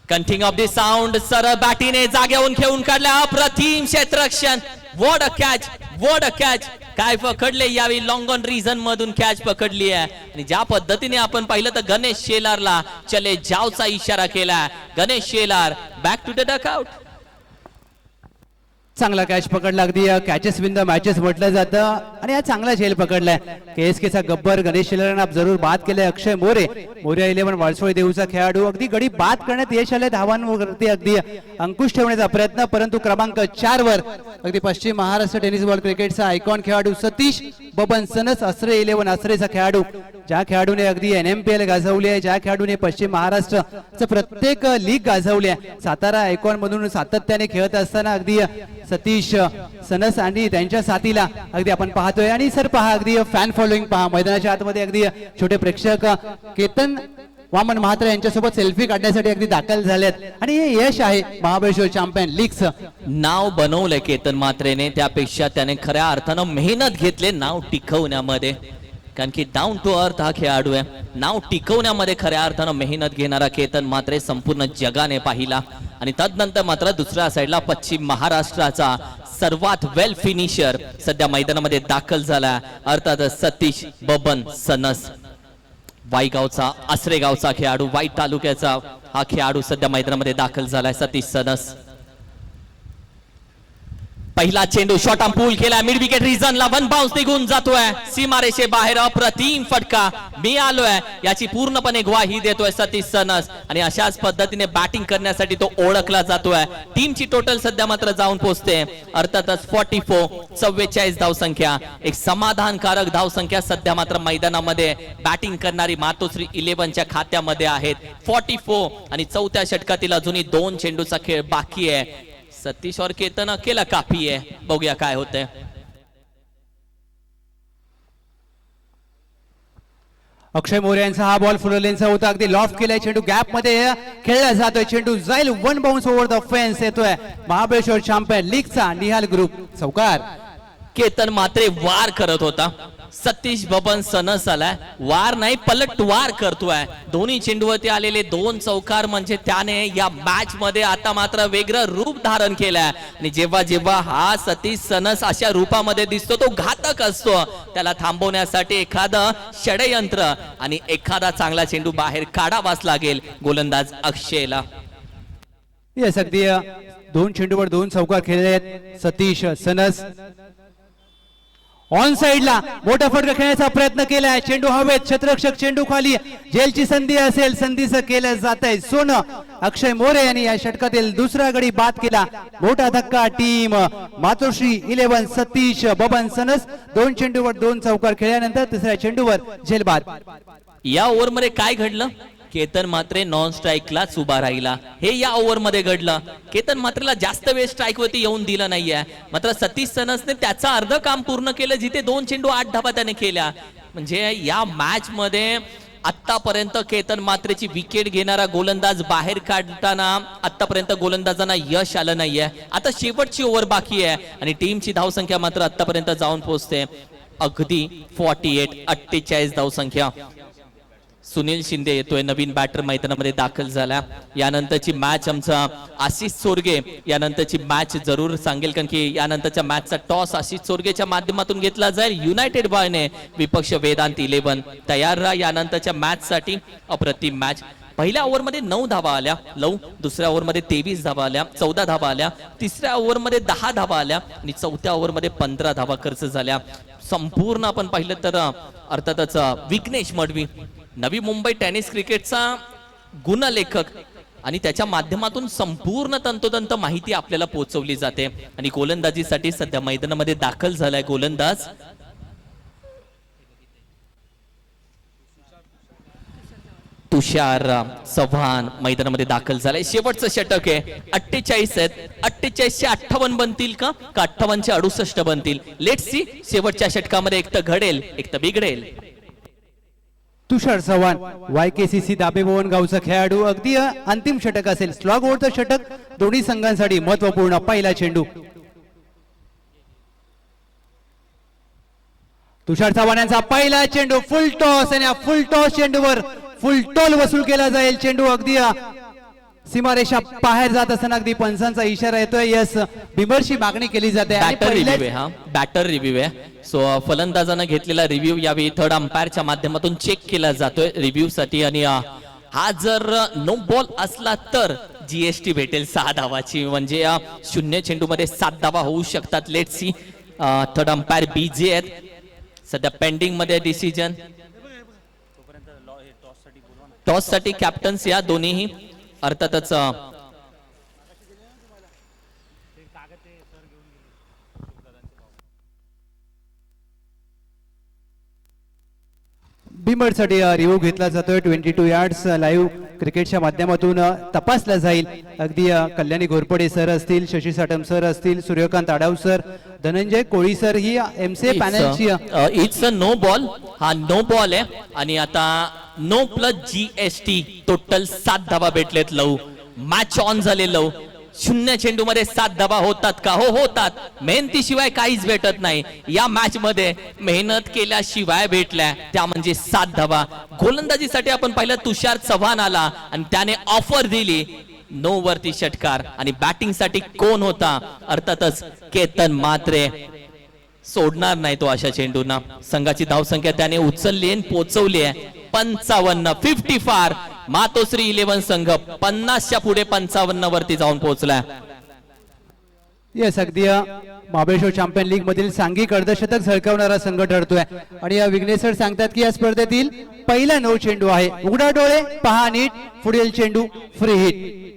Continue of the sound. सरळ बॅटीने जागेवरून खेळून काढल्या. अप्रतिम क्षेत्ररक्षण. What a catch, what a catch. काय पकडले यावेळी लॉंग ऑन रिझन मधून कॅच पकडली आहे. आणि ज्या पद्धतीने आपण पाहिलं तर गणेश शेलारला चले जावचा इशारा केला. Ganesh Shelar back to the dugout. चांगला कॅच पकडला. अगदी कॅचेस विन द मॅचेस म्हटलं जातं आणि हा चांगला झेल पकडलाय. केएसकेचा गब्बर गणेश शेलारांना जरूर बाद केलाय. अक्षय मोरे, मोरे 11 वाळसोळी देऊचा खेळाडू, अगदी गडी बाद करण्यात यश आले. धावांवरती अगदी अंकुश ठेवण्याचा प्रयत्न, परंतु क्रमांक 4 वर अगदी पश्चिम महाराष्ट्र टेनिस बॉल क्रिकेटचा आयकॉन खेळाडू सतीश बबन सनस, असरे 11 असरेचा खेळाडू, ज्या खेळाडूने अगदी NMPL गाजवली आहे, ज्या खेळाडूने पश्चिम महाराष्ट्रचं प्रत्येक लीग गाजवली आहे. सातारा आयकॉन मधून सातत्याने खेळत असताना अगदी सतीश सनस आणि त्यांच्या साथीला अगदी आपण पाहतोय. आणि सर पहा, अगदी फॅन फॉलोइंग पहा मैदानाच्या आतमध्ये. अगदी छोटे प्रेक्षक केतन वामन म्हात्रे यांच्यासोबत सेल्फी काढण्यासाठी अगदी दाखल झालेत. आणि हे यश आहे महाबळेश्वर चॅम्पियन लीगचं. नाव बनवलंय केतन म्हात्रेने, त्यापेक्षा त्याने खऱ्या अर्थानं मेहनत घेतले नाव टिकवण्यामध्ये. कारण की डाऊन टू अर्थ हा खेळाडू आहे. नाव टिकवण्यामध्ये खऱ्या अर्थानं मेहनत घेणारा केतन म्हात्रे संपूर्ण जगाने पाहिला. आणि तदनंतर मात्र दुसऱ्या साईडला पश्चिम महाराष्ट्राचा सर्वात वेल फिनिशर सध्या मैदानामध्ये दाखल झाला. अर्थात सतीश बबन सनस, वाईगावचा, आसरेगावचा खेळाडू, वाई तालुक्याचा हा खेळाडू सध्या मैदानामध्ये दाखल झालाय. सतीश सनस. पहिला चेंडू शॉर्ट आर्म पूल केला. मिड विकेट रिजनला 1 बाउन्स निघून जातोय सीमारेषे बाहेर. अप्रतिम फटका. मी आलोय याची पूर्णपणे ग्वाही देतोय सतीश सनस. आणि अशाच पद्धतीने बॅटिंग करण्यासाठी तो ओळखला जातोय. टीमची टोटल सध्या मात्र जाऊन पोहोचते अर्थातच 44 धावसंख्या. एक समाधानकारक धावसंख्या सध्या मात्र मैदानामध्ये बॅटिंग करणारी मातोश्री 11च्या खात्यामध्ये आहेत. 44 आणि चौथ्या षटकातील अजूनही 2 चेंडूचा खेळ बाकी आहे. सतीश और केतन अकेला काफी आहे. बघूया काय होतंय. अक्षय मोरे यांचा हा बॉल फुललेंचा होता. अगदी लॉफ्ट केलाय चेंडू, गॅप मध्ये खेळला जातोय. चेंडू जाईल 1 बाउन्स ओव्हर द फेन्स. येतोय महाबळेश्वर चॅम्पियन लीगचा निहाल ग्रुप चौकार. केतन मात्रे वार करत होता. सतीश बबन सनस आलाय. वार नाही पलट वार करतोय. दोन्ही चेंडूवरती आलेले 2 चौकार म्हणजे त्याने या मॅच मध्ये आता मात्र वेगळं रूप धारण केलंय. आणि जेव्हा जेव्हा हा सतीश सनस अशा रूपामध्ये दिसतो तो घातक असतो. त्याला थांबवण्यासाठी एखादं षडयंत्र आणि एखादा चांगला चेंडू बाहेर काढावाच लागेल गोलंदाज अक्षयला. येस, अगदी 2 चेंडूवर 2 चौकार खेळले आहेत सतीश सनस. ऑन साइडला मोठा फटका खेळण्याचा प्रयत्न केलाय. चेंडू हवेत, क्षेत्ररक्षक चेंडू खाली. जेलची संधी असेल, संधीचं केलं जात आहे सोनं. अक्षय मोरे यांनी या षटकातील दुसरा गडी बाद केला. मोठा धक्का टीम मातोश्री 11 सतीश बबन सनस. 2 चेंडूवर 2 चौकार खेळल्यानंतर तिसऱ्या चेंडूवर झेल बाद. या ओव्हर मध्ये काय घडलं केतन मात्रे नॉन स्ट्राईकलाच उभा राहिला. हे या ओव्हरमध्ये घडलं. केतन मात्रेला जास्त वेळ स्ट्राईक वरती येऊन दिलं नाहीये. मात्र सतीश सनसने त्याचं अर्ध काम पूर्ण केलं, जिथे 2 चेंडू 8 धावा त्याने केल्या. म्हणजे या मॅच मध्ये आतापर्यंत केतन मात्रेची विकेट घेणारा गोलंदाज बाहेर काढताना आतापर्यंत गोलंदाजांना यश आलं नाहीये. आता शेवटची ओव्हर बाकी आहे आणि टीमची धावसंख्या मात्र आतापर्यंत जाऊन पोहोचते अगदी 48 धावसंख्या. सुनील शिंदे येतोय, नवीन बॅटर मैदानामध्ये दाखल झाला. यानंतरची मॅच आमचा आशिष सोरगे यानंतरची मॅच जरूर सांगेल, कारण की यानंतरच्या मॅचचा टॉस आशिष सोरगेच्या माध्यमातून घेतला जाईल. युनायटेड बॉयने विपक्ष वेदांत 11 तयार राहा यानंतरच्या मॅच साठी. अप्रतिम मॅच. पहिल्या ओव्हरमध्ये 9 धावा आल्या लव, दुसऱ्या ओव्हरमध्ये 23 धावा आल्या, 14 धावा आल्या, तिसऱ्या ओव्हरमध्ये 10 धावा आल्या आणि चौथ्या ओव्हरमध्ये 15 धावा खर्च झाल्या. संपूर्ण आपण पाहिलं तर अर्थातच विघ्नेश मडवी नवी मुंबई टेनिस क्रिकेटचा गुणलेखक आणि त्याच्या माध्यमातून संपूर्ण तंतोतंत माहिती आपल्याला पोहोचवली जाते. आणि गोलंदाजीसाठी सध्या मैदानामध्ये दाखल झालाय गोलंदाज तुषार चव्हाण मैदानामध्ये दाखल झालाय. शेवटचं षटक आहे. 48 आहेत. 48 चे 58 बनतील का 58 चे 68 बनतील. Let's see. शेवटच्या षटकामध्ये एक तर घडेल एक तर बिघडेल. तुषार चव्हाण YKCC दाबेभवन गावचा खेळाडू. अगदी अंतिम षटक असेल. स्लॉग ओव्हरचं षटक दोन्ही संघांसाठी महत्वपूर्ण. पहिला चेंडू तुषार चव्हाण यांचा पहिला चेंडू फुल टॉस आणि फुल टॉस चेंडूवर फुल टॉल वसूल केला जाईल. चेंडू अगदी सीमारेषा बाहेर जात असताना अगदी पंचांचा इशारा येतोय. यस, बिमरची मागणी केली जाते. बॅटर रिव्ह्यू आहे हा. बॅटर रिव्ह्यू आहे. सो फलंदाजानं घेतलेला रिव्ह्यू यावेळी थर्ड अंपायरच्या माध्यमातून चेक केला जातोय रिव्ह्यू साठी. आणि हा जर नो बॉल असला तर GST भेटेल 6 धावाची. म्हणजे 0 चेंडू मध्ये 7 धावा होऊ शकतात. Let's see. Third umpire BJ आहेत सध्या पेंडिंग मध्ये डिसिजन. टॉस साठी कॅप्टन्स या दोन्हीही अर्थातच बिमरसाठी रिव्ह्यू घेतला जातोय. 22 यार्ड्स लाईव्ह क्रिकेटच्या माध्यमातून तपासला जाईल. अगदी कल्याणी घोरपडे सर असतील, शशी साटम सर असतील, सूर्यकांत आडाव सर, धनंजय कोळी सर ही MCA पॅनलची. It's a no ball. हा नो बॉल आहे आणि आता नो प्लस GST टोटल 7 धावा भेटलेत लव. मॅच ऑन झाले लव. 0 चेंडू मध्ये 7 धावा होतात का? हो, होतात. मेहनतीशिवाय काहीच भेटत नाही. या मॅच मध्ये मेहनत केल्याशिवाय भेटल्या त्या म्हणजे 7 धावा. गोलंदाजीसाठी आपण पाहिलं तुषार चव्हाण आला आणि त्याने ऑफर दिली. 9 वरती षटकार. आणि बॅटिंग साठी कोण होता? अर्थातच केतन मात्रे. सोडणार नाही तो अशा चेंडूंना. संघाची धावसंख्या त्याने उचलली आणि पोहोचवली आहे 55. 54. मातोश्री 11 संघ 50च्या पुढे 55 वरती जाऊन पोहोचला. येस, अगदी महाबळेश्वर चॅम्पियन लीग मधील सांघिक अर्धशतक झळकावणारा संघ ठरतोय. आणि विघ्नेश सर सांगतात की या स्पर्धेतील पहिला 9 चेंडू आहे. उघडा डोळे पहा नीट. पुढील चेंडू फ्री हिट.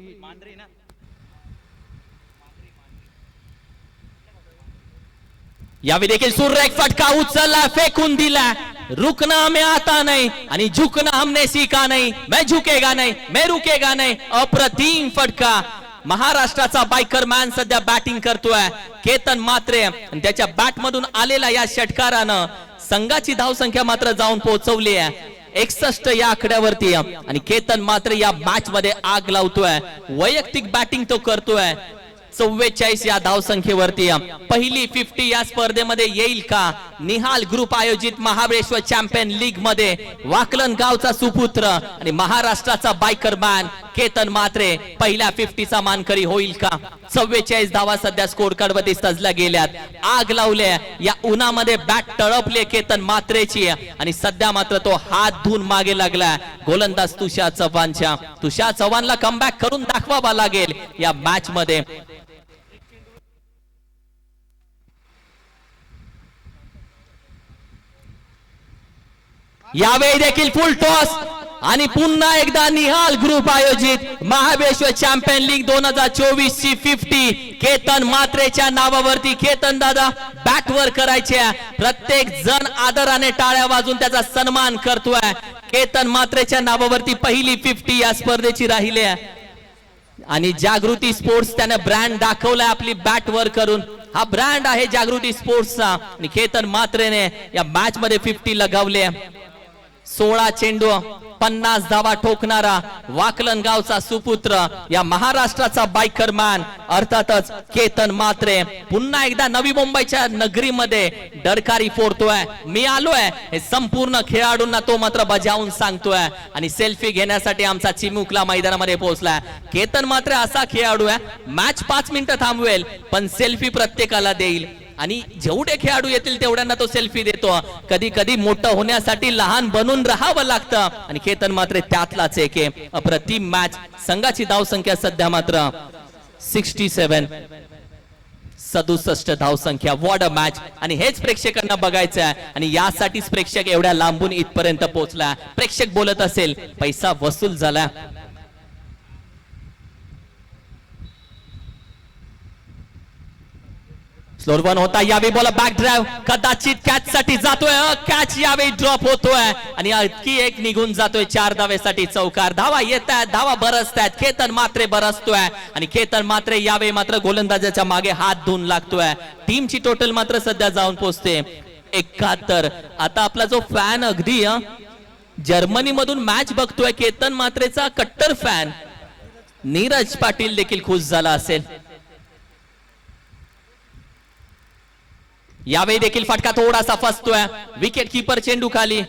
यावेळी देखील सुरेख फटका उचलला, फेकून दिला. रुकना हमें आता नहीं आणि झुकना हमने सीखा नहीं. मैं झुकेगा नहीं, मैं रुकेगा नहीं. अप्रतिम फटका. महाराष्ट्राचा बायकर मॅन सध्या बॅटिंग करतोय केतन मात्रे. आणि त्याच्या बॅट मधून आलेला या षटकारानं संघाची धावसंख्या मात्र जाऊन पोहोचवली आहे 61 या आकड्यावरती. आणि केतन मात्र या मॅच मध्ये आग लावतोय. वैयक्तिक बॅटिंग तो करतोय 44 या धावसंख्येवरती. पहिली 50 या स्पर्धेमध्ये येईल का? निहाल ग्रुप आयोजित महाबळेश्वर चॅम्पियन लीग मध्ये वाकलन गावचा सुपुत्र आणि महाराष्ट्राचा बायकर मॅन केतन मात्रे पहिल्या 50चा मानकरी होईल का? 44 धावा सध्या स्कोर कार्ड वरती सजल्या गेल्यात. आग लावल्या या उन्हामध्ये बॅट तळपले केतन मात्रेची. आणि सध्या मात्र तो हात धुवून मागे लागला गोलंदाज तुषार चव्हाणच्या. तुषार चव्हाणला कमबॅक करून दाखवावा लागेल या मॅच मध्ये. यावेळी देखील फुल टॉस आणि पुन्हा एकदा निहाल ग्रुप आयोजित महाबळेश्वर चॅम्पियन लीग 2024 ची 50 केतन मात्रेच्या नावावरती केतन दादा बॅटवर करायचे. प्रत्येक जण आदराने टाळ्या वाजून त्याचा सन्मान करतोय. केतन मात्रेच्या नावावरती पहिली 50 या स्पर्धेची राहिली आहे. आणि जागृती स्पोर्ट्स त्याने ब्रँड दाखवलाय आपली बॅट वर करून. हा ब्रँड आहे जागृती स्पोर्ट्सचा. आणि केतन मात्रेने या मॅच मध्ये 50 लगावले. 16 चेंडू 50 धावा ठोकणारा वाकलन गावचा सुपुत्र या महाराष्ट्राचा बायकर मॅन अर्थातच केतन मात्रे पुन्हा एकदा नवी मुंबईच्या नगरीमध्ये डरकारी फोडतोय. मी आलोय हे संपूर्ण खेळाडूंना तो मात्र बजावून सांगतोय. आणि सेल्फी घेण्यासाठी आमचा चिमुकला मैदानामध्ये पोहोचलाय. केतन मात्र असा खेळाडू आहे मॅच 5 मिनिटं थांबवेल पण सेल्फी प्रत्येकाला देईल. आणि जेवढे खेळाडू येतील तेवढ्यांना तो सेल्फी देतो. कधी कधी मोठं होण्यासाठी लहान बनून राहावं लागतं. आणि केतन मात्र त्यातलाच एक आहे. अप्रतिम मॅच. संघाची धावसंख्या सध्या मात्र 67 धावसंख्या. What a match. आणि हेच प्रेक्षकांना बघायचं आहे. आणि यासाठीच प्रेक्षक एवढ्या लांबून इथपर्यंत पोहोचला. प्रेक्षक बोलत असेल पैसा वसूल झाला. स्लोर वन होता यावेळी बॉल बॅक ड्राइव्ह कदाचित कॅच साठी जातोय. कॅच यावेळी ड्रॉप होतोय आणि आणखी एक निघून जातोय. 4 धावेसाठी चौकार. धावा येत आहेत, धावा बरसतायत. केतन मात्रे बरसतोय आणि केतन मात्रे यावेळी मात्र गोलंदाजाच्या मागे हात धुवून लागतोय. टीमची टोटल मात्र सध्या जाऊन पोहोचते 71. आता आपला जो फॅन अगदी जर्मनी मधून मॅच बघतोय केतन मात्रेचा कट्टर फॅन नीरज पाटील देखील खुश झाला असेल. यावेळी देखील फटका थोडासा फसतोय. विकेट किपर चेंडू खाली.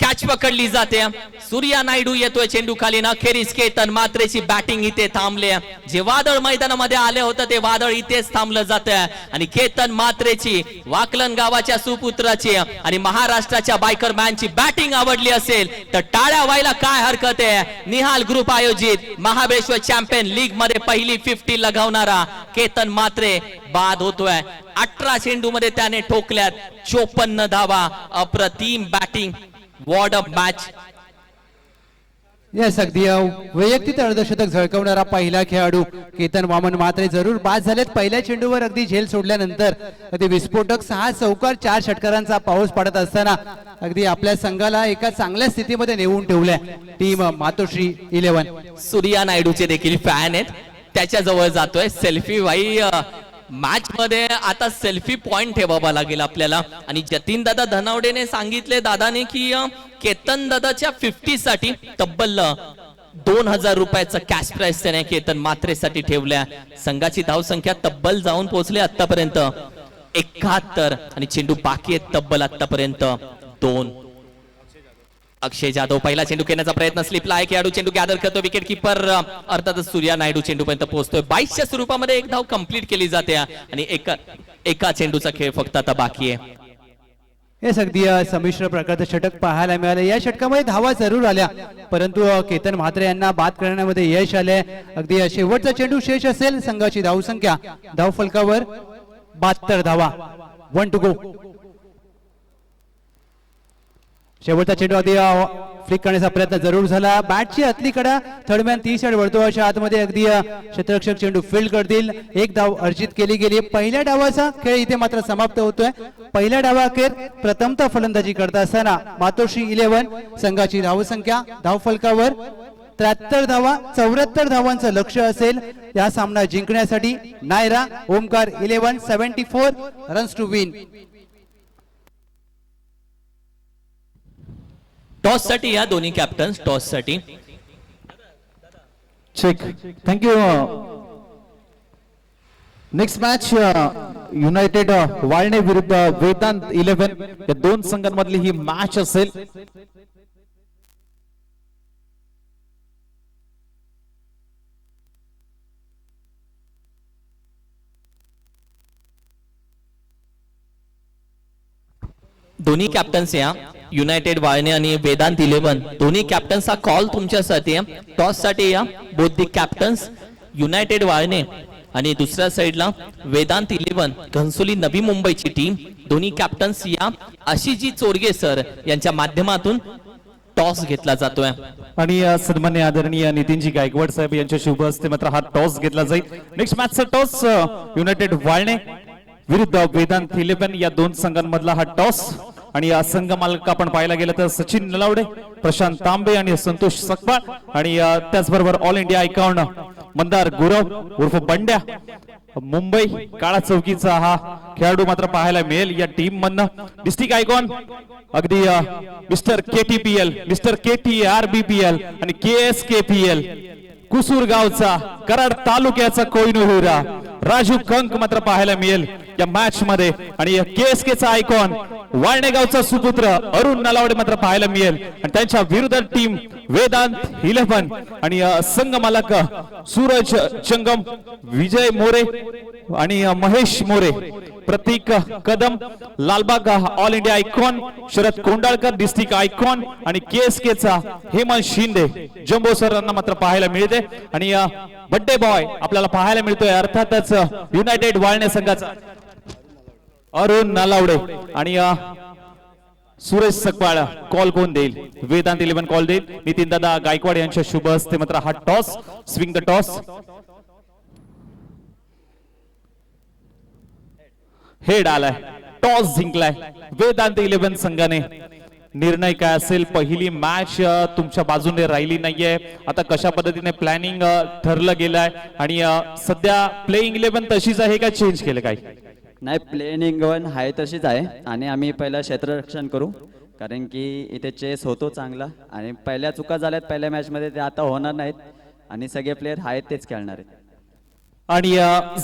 कॅच पकडली जाते. सूर्या नायडू येतोय चेंडू खाली. अखेरीस केतन मात्रेची बॅटिंग इथे थांबले. जे वादळ मैदानामध्ये आले होतं ते वादळ इथेच थांबलं जातं. आणि केतन मात्रेची वाकलन गावाच्या सुपुत्राची आणि महाराष्ट्राच्या बायकर मॅनची बॅटिंग आवडली असेल तर टाळ्या व्हायला काय हरकत आहे. निहाल ग्रुप आयोजित महाबळेश्वर चॅम्पियन लीग मध्ये पहिली 50 लगावणारा केतन मात्रे बाद होतोय. 18 चेंडू मध्ये त्याने ठोकल्यात 54 धावा. अप्रतिम batting. What a match. Yes अगदी वैयक्तिक अर्धशतक झळकवणारा पहिला खेळाडू केतन वामन मात्रे जरूर बाद झालेत. पहिल्या चेंडूवर अगदी झेल सोडल्यानंतर अगदी विस्फोटक 6 चौकार 4 षटकारांचा पाऊस पडत असताना अगदी आपल्या संघाला एका चांगल्या स्थितीमध्ये नेऊन ठेवलंय टीम मातोश्री 11. सूर्या नायडूचे देखील फॅन आहेत. त्याच्या जवळ जातोय. सेल्फी भाई मॅच मध्ये आता सेल्फी पॉइंट ठेवावा लागेल आपल्याला. आणि जतीन दादा धनावडेने सांगितले दादाने की केतन दादाच्या 50 साठी तब्बल 2000 रुपयाचा कॅश प्राइस त्याने केतन मात्रेसाठी ठेवल्या. संघाची धावसंख्या तब्बल जाऊन पोहोचले आतापर्यंत 71 आणि चेंडू बाकी आहेत तब्बल आतापर्यंत 2. अक्षय जाधव पहिला चेंडू खेळण्याचा प्रयत्न. स्लिपला आहे खेळाडू. चेंडू गॅदर करतो. विकेट किपर अर्थातच सूर्या नायडू चेंडू पर्यंत पोहोचतोय. 22च्या स्वरूपामध्ये एक धाव कंप्लीट केली जाते आणि एका चेंडूचा खेळ फक्त आता बाकी आहे. हे अगदी संमिश्र प्रकारचं षटक पाहायला मिळालं. या षटकामध्ये धावा जरूर आल्या परंतु केतन म्हात्रे यांना बाद करण्यामध्ये यश आले. अगदी शेवटचा चेंडू शेष असेल. संघाची धावसंख्या धावफलकावर 72 धावा. 1 टू गो. शेवटचा चेंडू अगदी फ्लिक करण्याचा प्रयत्न जरूर झाला. बॅटची आतली कडा थर्डमॅन 30 यार्ड वर्तुळाच्या आतमध्ये अगदी क्षेत्ररक्षक चेंडू फील्ड करतील. एक धाव अर्जित केली गेली. पहिल्या डावाचा खेळ इथे मात्र समाप्त होतोय. पहिल्या डावाखेर प्रथमतः फलंदाजी करत असताना मातोश्री 11 संघाची धावसंख्या धावफलकावर 73 धावा. 74 धावांचं लक्ष असेल या सामना जिंकण्यासाठी. Nayra Omkar 11 74 runs to win. Toss साठी या दोन्ही कॅप्टन्स टॉस साठी. Check. Thank you. Next match united Walne विरुद्ध वेदांत 11 या दोन संघांमधली ही मॅच असेल. दोन्ही कॅप्टन्स या युनायटेड वाळणे आणि वेदांत 11 दोन्ही कॅप्टन्सचा कॉल तुमच्यासाठी आहे. टॉस साठी या बोथ दी कॅप्टन्स युनायटेड वाळणे आणि दुसऱ्या साइडला वेदांत 11 घनसोली नवी मुंबईची टीम. दोन्ही कॅप्टन्स या आशिजी चोरगे सर यांच्या माध्यमातून टॉस घेतला जातोय. आणि सन्मान्य आदरणीय नितीनजी गायकवाड साहेब यांच्या शुभ हस्ते मात्र हा टॉस घेतला जाईल. नेक्स्ट मॅचचा टॉस युनायटेड वाळणे विरुद्ध वेदांत 11 या दोन संघांमधला हा टॉस. आणि या संघ मालक आपण पाहायला गेलं तर सचिन नलावडे, प्रशांत तांबे आणि संतोष सकपाळ आणि त्याचबरोबर all India icon Mandar Gurav उर्फ बंड्या मुंबई काळा चौकीचा हा खेळाडू मात्र पाहायला मिळेल या टीम मधनं. डिस्ट्रिक्ट आयकॉन अगदी मिस्टर KTPL, मिस्टर KTRBPL आणि KSKPL कुसूर गावचा कराड तालुक्याचा कोहिनूर हिरा राजू कंक मात्र पाहायला मिळेल या मॅच मध्ये. आणि KSKचा आयकॉन वाळणे गावचा सुपुत्र अरुण नलावडे मात्र पाहायला मिळेल. आणि त्यांच्या विरुद्ध टीम वेदांत 11 आणि संघ मालक सूरज चंगम, विजय मोरे आणि Mahesh More, Pratik Kadam, Lalbaug all India icon Sharad Kondalkar district icon आणि KSKचा हेमंत शिंदे जम्बो सरांना मात्र पाहायला मिळते. आणि बड्डे बॉय आपल्याला पाहायला मिळतोय अर्थातच युनायटेड वाळणे संघाचा अरुण नलावडे. आणि सुरेश सकपाळ कॉल कोण देईल? वेदांत 11 कॉल देईल. नितीन दादा गायकवाड यांच्या शुभ हस्ते मात्र हा toss swing the toss. Head आलाय, टॉस जिंकलाय वेदांत 11 संघाने. निर्णय काय असेल? पहिली मॅच तुमच्या बाजूने राहिली नाहीये. आता कशा पद्धतीने प्लॅनिंग ठरलं गेलंय आणि सध्या प्लेइंग 11 तशीच आहे का चेंज केलं काय? नाही, प्लेइंग 11 आहे तशीच आहे आणि आम्ही पहिलं क्षेत्ररक्षण करू कारण की इथे चेस होतो चांगला आणि पहिल्या चुका झाल्यात पहिल्या मॅचमध्ये ते आता होणार नाहीत आणि सगळे प्लेयर आहेत तेच खेळणार आहेत. आणि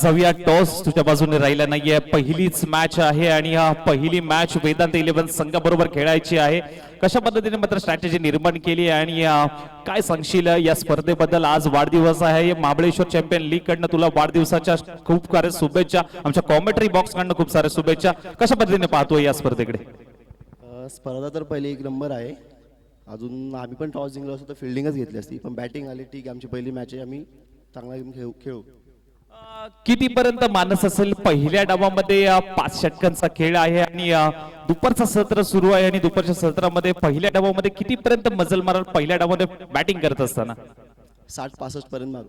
जाऊया टॉस तुझ्या बाजूने राहिला नाहीये. पहिलीच मॅच आहे आणि पहिली मॅच वेदांत 11 संघाबरोबर खेळायची आहे. कशा पद्धतीने मात्र स्ट्रॅटेजी निर्माण केली आहे आणि काय सांगशील या स्पर्धेबद्दल? आज वाढदिवस आहे महाबळेश्वर चॅम्पियन लीग कडनं तुला वाढदिवसाच्या खूप साऱ्या शुभेच्छा. आमच्या कॉमेंटरी बॉक्स कडनं खूप साऱ्या शुभेच्छा. कशा पद्धतीने पाहतोय या स्पर्धेकडे? स्पर्धा तर पहिली एक नंबर आहे. अजून आम्ही पण टॉस जिंकलो असतो तर फिल्डिंगच घेतली असती, पण बॅटिंग आली ठीक आहे. आमची पहिली मॅच आहे, आम्ही चांगला गेम खेळू. कितीपर्यंत मानस असेल? पहिल्या डावामध्ये 5 षटकांचा खेळ आहे आणि दुपारचा सत्र सुरू आहे आणि दुपारच्या सत्रामध्ये पहिल्या डावामध्ये कितीपर्यंत मजल माराल पहिल्या डावामध्ये बॅटिंग करत असताना? 60-65 पर्यंत मारू.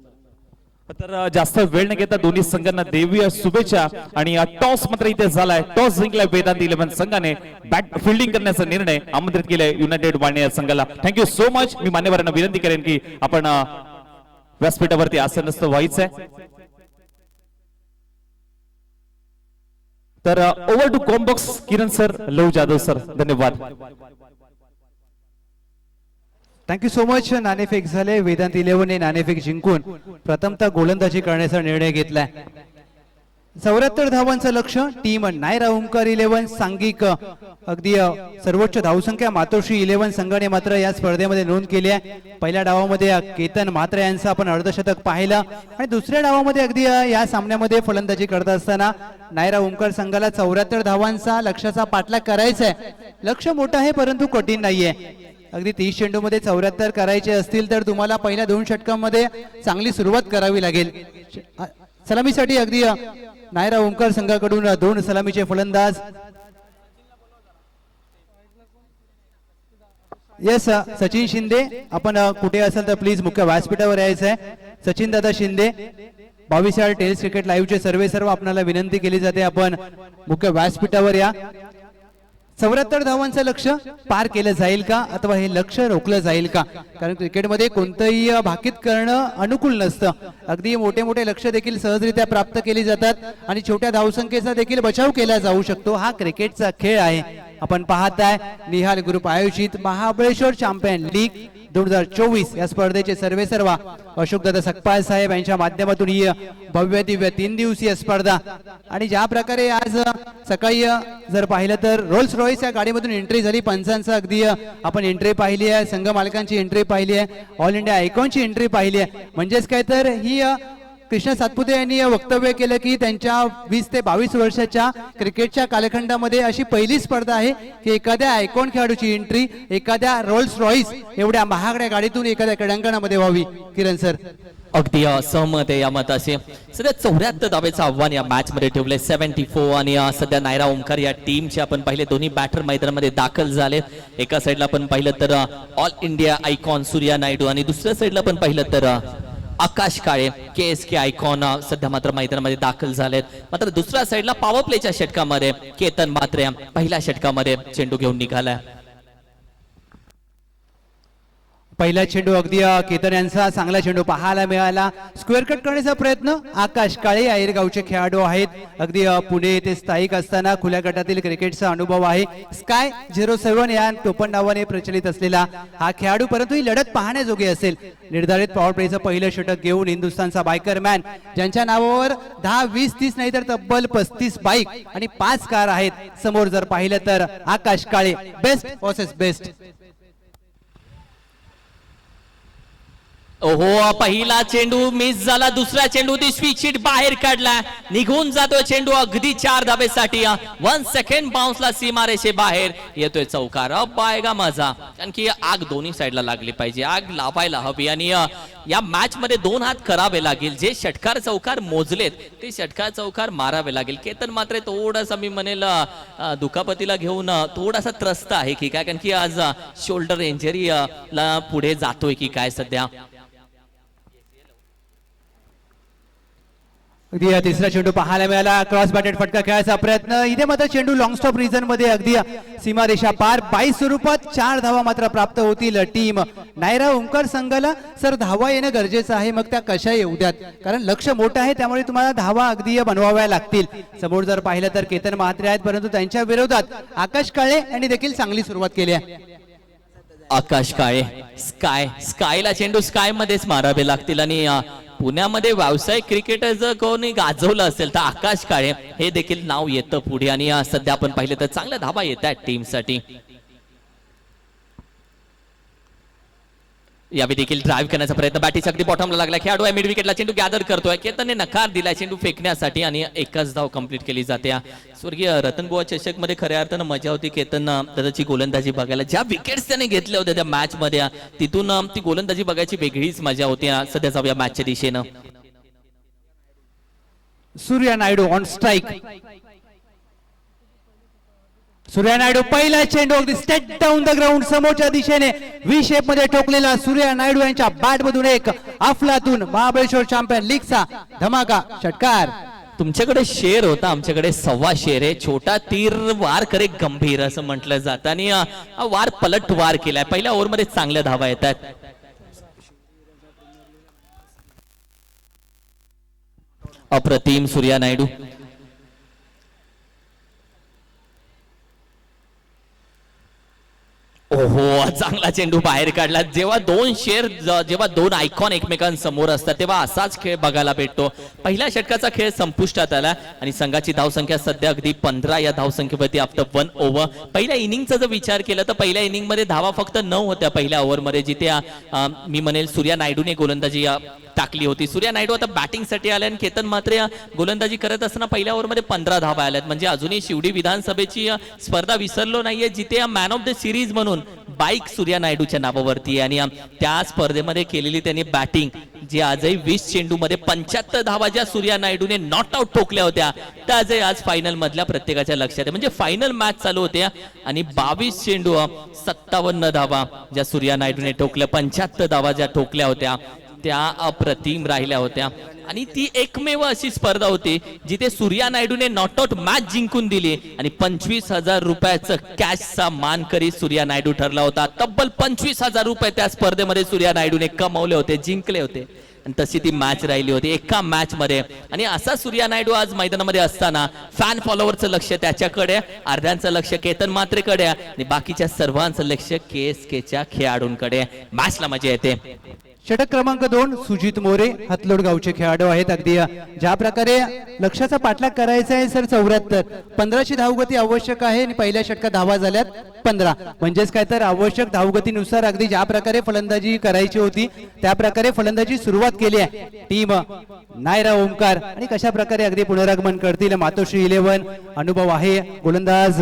तर जास्त वेळ न घेता दोन्ही संघांना देऊया शुभेच्छा. आणि टॉस मात्र इथे झालाय, टॉस जिंकलाय वेदांत 11 संघाने. बॅट फिल्डिंग करण्याचा निर्णय आमंत्रित केलाय युनायटेड वाळणे संघाला. Thank you so much. मी मान्यवरांना विनंती करेन की आपण व्यासपीठावरती आसनस्थ व्हायचंय. तर ओव्हर टू कॉम्बॉक्स किरण सर, लव जाधव सर, धन्यवाद. Thank you so much. नाणेफेक झाले. वेदांत 11 ने नाणेफेक जिंकून प्रथमतः गोलंदाजी करण्याचा निर्णय घेतलाय. 74 धावांचं लक्ष. टीम नायरा ओमकार 11 सांघिक अगदी सर्वोच्च धावसंख्या मातोश्री 11 संघाने मात्र या स्पर्धेमध्ये नोंद केली आहे. पहिल्या डावामध्ये केतन म्हात्रे यांचं आपण अर्धशतक पाहिलं आणि दुसऱ्या डावामध्ये अगदी या सामन्यामध्ये फलंदाजी करत असताना नायरा ओमकार संघाला 74 धावांचा लक्ष्याचा पाठलाग करायचा आहे. लक्ष मोठं आहे परंतु कठीण नाहीये. अगदी 30 चेंडूमध्ये 74 करायचे असतील तर तुम्हाला पहिल्या 2 षटकांमध्ये चांगली सुरुवात करावी लागेल. सलामीसाठी अगदी नायरा ओमकार संघाकडून 2 सलामीचे फलंदाज. येस, सचिन शिंदे, आपण कुठे असाल तर प्लीज मुख्य व्यासपीठावर यायचं आहे. सचिन दादा शिंदे, 22 टेल्स क्रिकेट लाईव्हचे सर्व आपल्याला विनंती केली जाते, आपण मुख्य व्यासपीठावर या. 74 धावांचं लक्ष पार केलं जाईल का अथवा हे लक्ष रोखलं जाईल का? कारण क्रिकेटमध्ये कोणतंही भाकीत करणं अनुकूल नसतं. अगदी मोठे मोठे लक्ष देखील सहजरित्या प्राप्त केली जातात आणि छोट्या धावसंख्येचा देखील बचाव केला जाऊ शकतो. हा क्रिकेटचा खेळ आहे. आपण पाहताय निहाल ग्रुप आयोजित महाबळेश्वर चॅम्पियन लीग 2024 या स्पर्धेचे सर्व अशोक दादा सकपाळ साहेब यांच्या माध्यमातून ही भव्य दिव्य 3 दिवसीय स्पर्धा. आणि ज्या प्रकारे आज सकाळी जर पाहिलं तर रोल्स रॉयस या गाडीमधून एंट्री झाली. पंचांचा अगदी आपण एंट्री पाहिली आहे, संघ मालकांची एंट्री पाहिली आहे, ऑल इंडिया आयकॉनची एंट्री पाहिली आहे. म्हणजेच काय तर ही कृष्णा सातपुते यांनी वक्तव्य केलं की त्यांच्या 20 ते 22 वर्षाच्या क्रिकेटच्या कालखंडामध्ये अशी पहिली स्पर्धा आहे की एखाद्या आयकॉन खेळाडूची एंट्री एखाद्या रोल्स रॉईस एवढ्या महागड्या गाडीतून एखाद्या क्रीडांगणामध्ये व्हावी. किरण सर. अगदी सहमत आहे या मताशी. सध्या 74 धावेचं आव्हान या मॅच मध्ये ठेवलंय 74 आणि सध्या नायरा ओमकार या टीमचे आपण पाहिले दोन्ही बॅटर मैदानामध्ये दाखल झाले. एका साईडला आपण पाहिलं तर all India icon Surya Naidu आणि दुसऱ्या साईडला आपण पाहिलं तर आकाश काळे KSK आयकॉन सध्या मात्र मैदानामध्ये दाखल झालेत. मात्र दुसऱ्या साईडला पॉवर प्लेच्या षटकामध्ये केतन म्हात्रे पहिल्या षटकामध्ये चेंडू घेऊन निघालाय. पहिला चेंडू अगदी केतन यांचा चांगला चेंडू पाहायला मिळाला. स्क्वेअर कट करण्याचा प्रयत्न आकाश काळे आयरगावचे खेळाडू आहेत. अगदी पुणे येथे स्थायिक असताना खुल्या गटातील क्रिकेटचा अनुभव आहे. स्काय 07 या टोपण नावाने प्रचलित असलेला हा खेळाडू, परंतु ही लढत पाहण्याजोगी असेल. निर्धारित पॉवर प्लेचं पहिलं षटक घेऊन हिंदुस्थानचा बायकर मॅन ज्यांच्या नावावर 10, 20, 30 नाही तर तब्बल 35 बाईक आणि 5 कार आहेत. समोर जर पाहिलं तर आकाश काळे बेस्ट वर्सेस बेस्ट. ओहो, पहिला चेंडू मिस झाला. दुसरा चेंडू ती स्वीट बाहेर काढला. निघून जातोय चेंडू अगदी 4 धावेसाठी. 1 सेकंड बाउन्सला सीमारेषे बाहेर येतोय चौकार. पायगा मजा, कारण की आग दोन्ही साईडला लागली पाहिजे, आग लावायला हवी आणि या मॅच मध्ये 2 हात करावे लागेल. जे षटकार चौकार मोजलेत ते षटकार चौकार मारावे लागेल. केतन मात्र थोडासा मी म्हणेल दुखापतीला घेऊन थोडासा त्रस्त आहे की काय, कारण की आज शोल्डर इंजरी ला पुढे जातोय की काय सध्या. अगदी तिसरा चेंडू पाहायला मिळाला. क्रॉस बॅटेड फटका खेळायचा प्रयत्न. इथे मात्र चेंडू लॉंग स्टॉप रिजन मध्ये अगदी सीमारेषा पार. 22 स्वरूपात 4 धावा मात्र प्राप्त होतील टीम नायरा ओमकार संघाला. सर, धावा येणं गरजेचं आहे, मग त्या कशा येऊ द्यात, कारण लक्ष मोठं आहे, त्यामुळे तुम्हाला धावा अगदी बनवाव्या लागतील. समोर जर पाहिलं तर केतन म्हात्रे आहेत, परंतु त्यांच्या विरोधात आकाश काळे यांनी देखील चांगली सुरुवात केली आहे. आकाश काळे स्कायला चेंडू स्काय मध्येच मारावे लागतील आणि पुण्यामध्ये व्यावसायिक क्रिकेटर जर कोणी गाजवलं असेल तर आकाश काळे हे देखील नाव येतं पुढे. आणि सध्या आपण पाहिलं तर चांगल्या धावा येत आहेत टीमसाठी. यावेळी देखील ड्राईव्ह करण्याचा प्रयत्न. बॅटिंग अगदी बॉटमला लागला. खेळाडू आहे मिड विकेटला, चेंडू गॅदर करतोय. केतनने नकार दिलाय चेंडू फेकण्यासाठी आणि एकच धाव कंप्लीट केली जाते. स्वर्गीय रतनबुवा चषक मध्ये खऱ्या अर्थानं मजा होती केतन दादाची गोलंदाजी बघायला. ज्या विकेट्स त्याने घेतल्या होत्या त्या मॅच मध्ये, तिथून ती गोलंदाजी बघायची वेगळीच मजा होती. सध्या जाऊया मॅचच्या दिशेनं. Surya Naidu on strike. सूर्या नायडू पहिला चेंडू अगदी स्टेट डाऊन द ग्राउंड समोरच्या दिशेने व्ही शेप मध्ये ठोकलेला. सूर्या नायडू यांच्या बॅट मधून एक अफलातून महाबळेश्वर चॅम्पियन लीगचा धमाका षटकार. तुमच्याकडे शेर होता, आमच्याकडे 1.25 शेर आहे. छोटा तीर वार करे गंभीर असं म्हटलं जातं आणि वार पलट वार केलाय. पहिल्या ओव्हरमध्ये चांगल्या धावा येतात. अप्रतिम सूर्या नायडू. ओहो, चांगला चेंडू बाहेर काढला. जेव्हा 2 शेर, जेव्हा 2 आयकॉन एकमेकांसमोर असतात तेव्हा असाच खेळ बघायला भेटतो. पहिल्या षटकाचा खेळ संपुष्टात आला आणि संघाची धावसंख्या सध्या अगदी 15 या धावसंख्येवरती आफ्टर 1 ओव्हर. पहिल्या इनिंगचा जर विचार केला तर पहिल्या इनिंग मध्ये धावा फक्त 9 होत्या पहिल्या ओव्हरमध्ये, जिथे मी म्हणेल सूर्या नायडूने गोलंदाजी टाकली होती. सूर्या नायडू आता बॅटिंग साठी आले आणि केतन मात्र गोलंदाजी करत असताना पहिल्या ओव्हरमध्ये 15 धावा आल्यात. म्हणजे अजूनही शिवडी विधानसभेची स्पर्धा विसरलो नाहीये, जिथे मॅन ऑफ द सिरीज म्हणून बाईक सूर्या नायडूच्या नावावरती. आणि त्या स्पर्धेमध्ये केलेली त्यांनी बॅटिंग, जी आजही 20 चेंडू मध्ये 75 धावा ज्या सूर्या नायडूने नॉट आउट ठोकल्या होत्या, त्या आजही आज फायनल मधल्या प्रत्येकाच्या लक्षात आहे. म्हणजे फायनल मॅच चालू होत्या आणि 22 चेंडू 57 धावा ज्या सूर्या नायडूने ठोकल्या, 75 धावा ज्या ठोकल्या होत्या त्या अप्रतिम राहिल्या होत्या. आणि ती एकमेव अशी स्पर्धा होती जिथे सूर्या नायडूने नॉट आउट मॅच जिंकून दिली आणि 25,000 रुपयाचं कॅशचा मानकरी सूर्या नायडू ठरला होता. तब्बल 25,000 रुपये त्या स्पर्धेमध्ये सूर्या नायडूने कमवले होते, जिंकले होते. आणि तशी ती मॅच राहिली होती एका मॅच मध्ये. आणि असा सूर्या नायडू आज मैदानामध्ये असताना फॅन फॉलोअरचं लक्ष त्याच्याकडे, अर्ध्यांचं लक्ष केतन म्हात्रेकडे आणि बाकीच्या सर्वांचं लक्ष KSKच्या खेळाडूंकडे. मॅचला मजा येते. षटक क्रमांक 2 सुजित मोरे हातलोड गावचे खेळाडू आहेत. अगदी ज्या प्रकारे लक्ष्याचा पाठलाग करायचा आहे सर 74, 15ची धावगती आवश्यक आहे आणि पहिल्या षटकात धावा झाल्यात 15, म्हणजेच काय तर आवश्यक धावगतीनुसार अगदी ज्या प्रकारे फलंदाजी करायची होती त्या प्रकारे फलंदाजी सुरुवात केली आहे टीम नायरा ओमकार. आणि कशा प्रकारे अगदी पुनरागमन करतील मातोश्री 11, अनुभव आहे गोलंदाज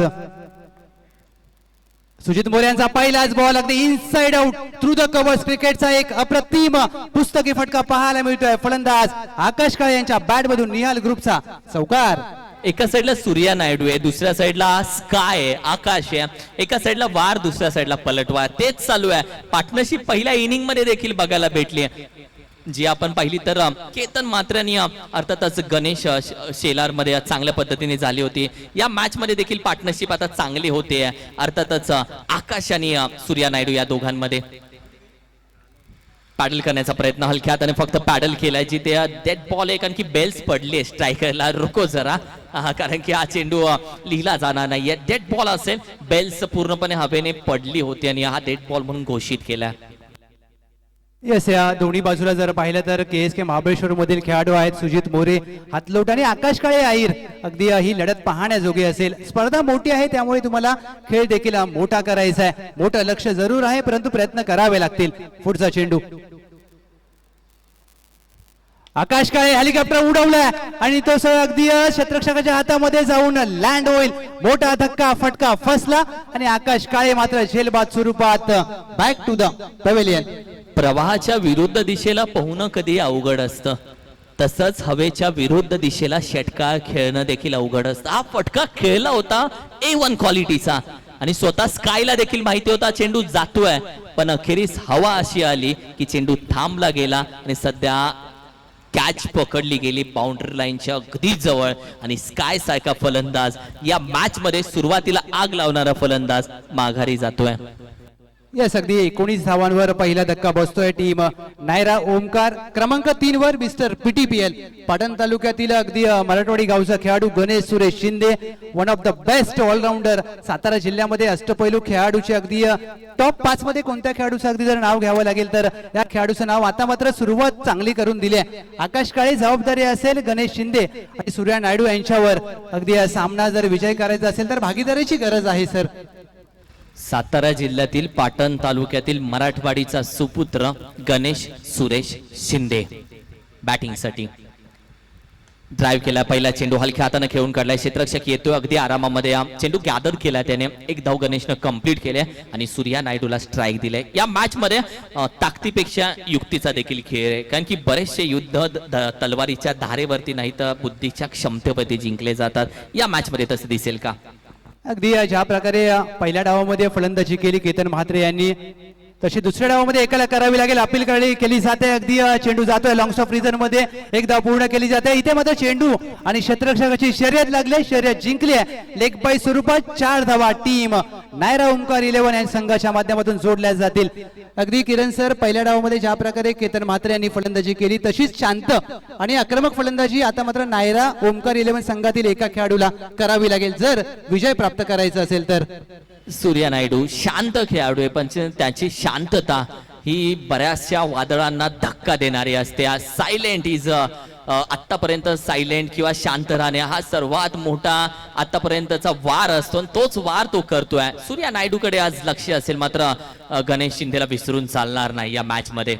सुजित मोरे यांचा पहिलाच बॉल अगदी inside out through the covers. क्रिकेटचा एक अप्रतिम पुस्तकी फटका पाहायला मिळतोय. फलंदाज आकाश काळे यांच्या बॅट मधून निहाल ग्रुपचा चौकार. एका साईडला सूर्या नायडू आहे, दुसऱ्या साईडला स्काय आहे, आकाश आहे, एका साईडला वार, दुसऱ्या साईडला पलटवार. तेच चालू आहे. पार्टनरशिप पहिल्या इनिंग मध्ये देखील बघायला भेटली जी आपण पाहिली तर केतन मात्रांनी अर्थातच गणेश शेलार मध्ये चांगल्या पद्धतीने झाली होती. या मॅच मध्ये देखील पार्टनरशिप आता चांगली होते अर्थातच आकाश आणि सूर्या नायडू या दोघांमध्ये. पॅडल करण्याचा प्रयत्न हलक्यात आणि फक्त पॅडल केलाय जिथे डेड बॉल आहे कारण की बेल्स पडले स्ट्रायकरला. रुको जरा कारण की हा चेंडू लिहिला जाणार नाहीये. डेड बॉल असेल, बेल्स पूर्णपणे हवेने पडली होती आणि हा डेड बॉल म्हणून घोषित केला. येस, या दोन्ही बाजूला जर पाहिलं तर KSK महाबळेश्वर मधील खेळाडू आहेत सुजित मोरे हातलोट आणि आकाश काळे आईर. अगदी ही लढत पाहण्याजोगी असेल. स्पर्धा मोठी आहे त्यामुळे तुम्हाला खेळ देखील मोठा करायचा आहे. मोठं लक्ष जरूर आहे परंतु प्रयत्न करावे लागतील. पुढचा चेंडू आकाश काळे हेलिकॉप्टर उडवलाय आणि तो अगदी क्षेत्ररक्षकाच्या हातामध्ये जाऊन लँड होईल. मोठा धक्का फटका फसला आणि आकाश काळे मात्र झेलबाद स्वरूपात बॅक टू द पवेलियन. प्रवाहाच्या विरुद्ध दिशेला पोहणं कधी अवघड असतं, तसंच हवेच्या विरुद्ध दिशेला षटकार खेळणं देखील अवघड असतं. हा फटका खेळला होता A1 क्वालिटीचा आणि स्वतः स्कायला देखील माहिती होता चेंडू जातोय, पण अखेरीस हवा अशी आली की चेंडू थांबला गेला आणि सध्या कॅच पकडली गेली बाउंड्री लाईनच्या अगदी जवळ. आणि स्काय सारखा फलंदाज या मॅच मध्ये सुरुवातीला आग लावणारा फलंदाज माघारी जातोय. येस, अगदी 19 धावांवर पहिला धक्का बसतोय टीम नायरा ओमकार. क्रमांक 3 वर मिस्टर PTPL पाटण तालुक्यातील अगदी मराठवाडी गावचा खेळाडू Ganesh Suresh Shinde, one of the best all rounder. Satara जिल्ह्यामध्ये अष्टपैलू खेळाडूचे अगदी टॉप 5 मध्ये कोणत्या खेळाडूचं अगदी जर नाव घ्यावं लागेल तर या खेळाडूचं नाव. आता मात्र सुरुवात चांगली करून दिली आहे. आकाश काळे जबाबदारी असेल गणेश शिंदे आणि सूर्या नायडू यांच्यावर. अगदी सामना जर विजय करायचा असेल तर भागीदारीची गरज आहे सर. सातारा जिल्ह्यातील पाटण तालुक्यातील मराठवाडीचा सुपुत्र गणेश सुरेश शिंदे बॅटिंगसाठी ड्राईव्ह केला. पहिला चेंडू हलक्या हाताने खेळून काढलाय. क्षेत्ररक्षक येतोय अगदी आरामामध्ये. चेंडू गॅदर केला त्याने. एक धाव गणेशनं कंप्लीट केले आणि सूर्या नायडूला स्ट्राईक दिले. या मॅच मध्ये ताकदीपेक्षा युक्तीचा देखील खेळ आहे कारण की बरेचसे युद्ध तलवारीच्या धारेवरती नाही तर बुद्धीच्या क्षमतेवरती जिंकले जातात. या मॅच मध्ये तसं दिसेल का? अगदी ज्या प्रकारे पहिल्या डावामध्ये फलंदाजी केली केतन म्हात्रे यांनी तशी दुसऱ्या डावामध्ये एकाला करावी लागेल. अपील केली जाते. अगदी चेंडू जातोय लॉंग ऑफ रिझन मध्ये. एक धाव पूर्ण केली जाते. इथे मात्र चेंडू आणि क्षेत्ररक्षकाची शर्यत लागली. शर्यत जिंकली आहे. लेग बाय स्वरूपात 4 धावा टीम नायरा ओमकार 11 या संघाच्या माध्यमातून जोडल्या जातील. अगदी किरण सर, पहिल्या डावामध्ये ज्या प्रकारे केतन म्हात्रे यांनी फलंदाजी केली तशीच शांत आणि आक्रमक फलंदाजी आता मात्र नायरा ओमकार 11 संघातील एका खेळाडूला करावी लागेल जर विजय प्राप्त करायचा असेल तर. सूर्या नायडू शांत खेळाडू आहे पण त्याची शांतता ही बऱ्याचशा वादळांना धक्का देणारी असते. सायलेंट इज आतापर्यंत सायलेंट किंवा शांत राहणे हा सर्वात मोठा आतापर्यंतचा वार असतो. तोच वार तो करतोय. सूर्या नायडूकडे आज लक्ष असेल मात्र गणेश शिंदेला विसरून चालणार नाही या मॅच मध्ये.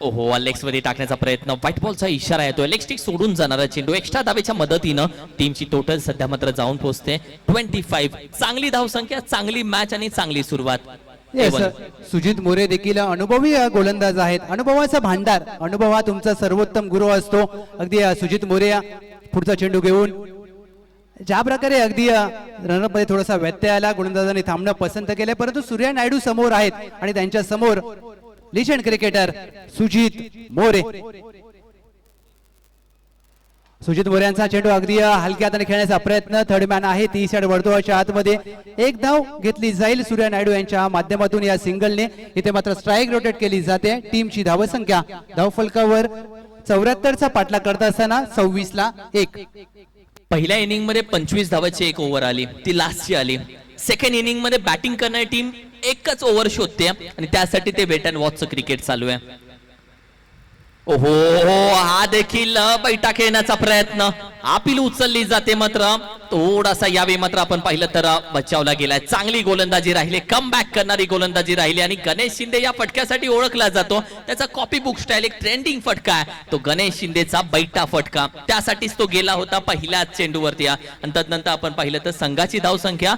ओहो, लेग्स मध्ये टाकण्याचा प्रयत्न. व्हाईट बॉलचा इशारा येतोय. लेग स्टिक सोडून जाणारा चेंडू एक्स्ट्रा धावेच्या मदतीनं टीमची टोटल सध्या मात्र जाऊन पोहोचते 25. चांगली धावसंख्या, चांगली मॅच आणि चांगली सुरुवात. सुजित मोरे देखील अनुभवी गोलंदाज आहेत. अनुभवाचा भांडार. अनुभव हा तुमचा सर्वोत्तम गुरु असतो. अगदी सुजित मोरे पुढचा चेंडू घेऊन ज्या प्रकारे अगदी रनअप मध्ये थोडासा व्यत्यय आला. गोलंदाजांनी थांबणं पसंत केले परंतु सूर्या नायडू समोर आहेत आणि त्यांच्या समोर लिजंड क्रिकेटर सुजित मोरे. सुजित मोरे यांचा चेंडू अगदी हलक्या हाताने खेळण्याचा प्रयत्न. थर्ड मॅन आहे 30 यार्ड वर्तुळाच्या आतमध्ये. एक धाव घेतली जाईल सूर्या नायडू यांच्या माध्यमातून या सिंगलने. इथे मात्र स्ट्राईक रोटेट केली जाते. टीमची धावसंख्या धावफलकावर 74 चा पाठलाग करत असताना 26 ला 1. पहिल्या इनिंग मध्ये 25 धावाची एक ओव्हर आली, ती लास्टची आली. सेकंड इनिंग मध्ये बॅटिंग करणारी टीम एकच ओव्हर शोधते आणि त्यासाठी ते वेट अँड वॉचचं क्रिकेट चालू आहे. ओहो, हा देखील बैठा खेळण्याचा प्रयत्न, अपील उचलली जाते, मात्र थोडासा यावेळी मात्र आपण पाहिलं तर बचावला गेलाय. चांगली गोलंदाजी राहिली, कम बॅक करणारी गोलंदाजी राहिली आणि गणेश शिंदे या फटक्यासाठी ओळखला जातो. त्याचा कॉपी बुक स्टाईल एक ट्रेंडिंग फटका आहे, तो गणेश शिंदेचा बैठा फटका. त्यासाठीच तो गेला होता पहिल्याच चेंडूवरती आणि तदनंतर आपण पाहिलं तर संघाची धावसंख्या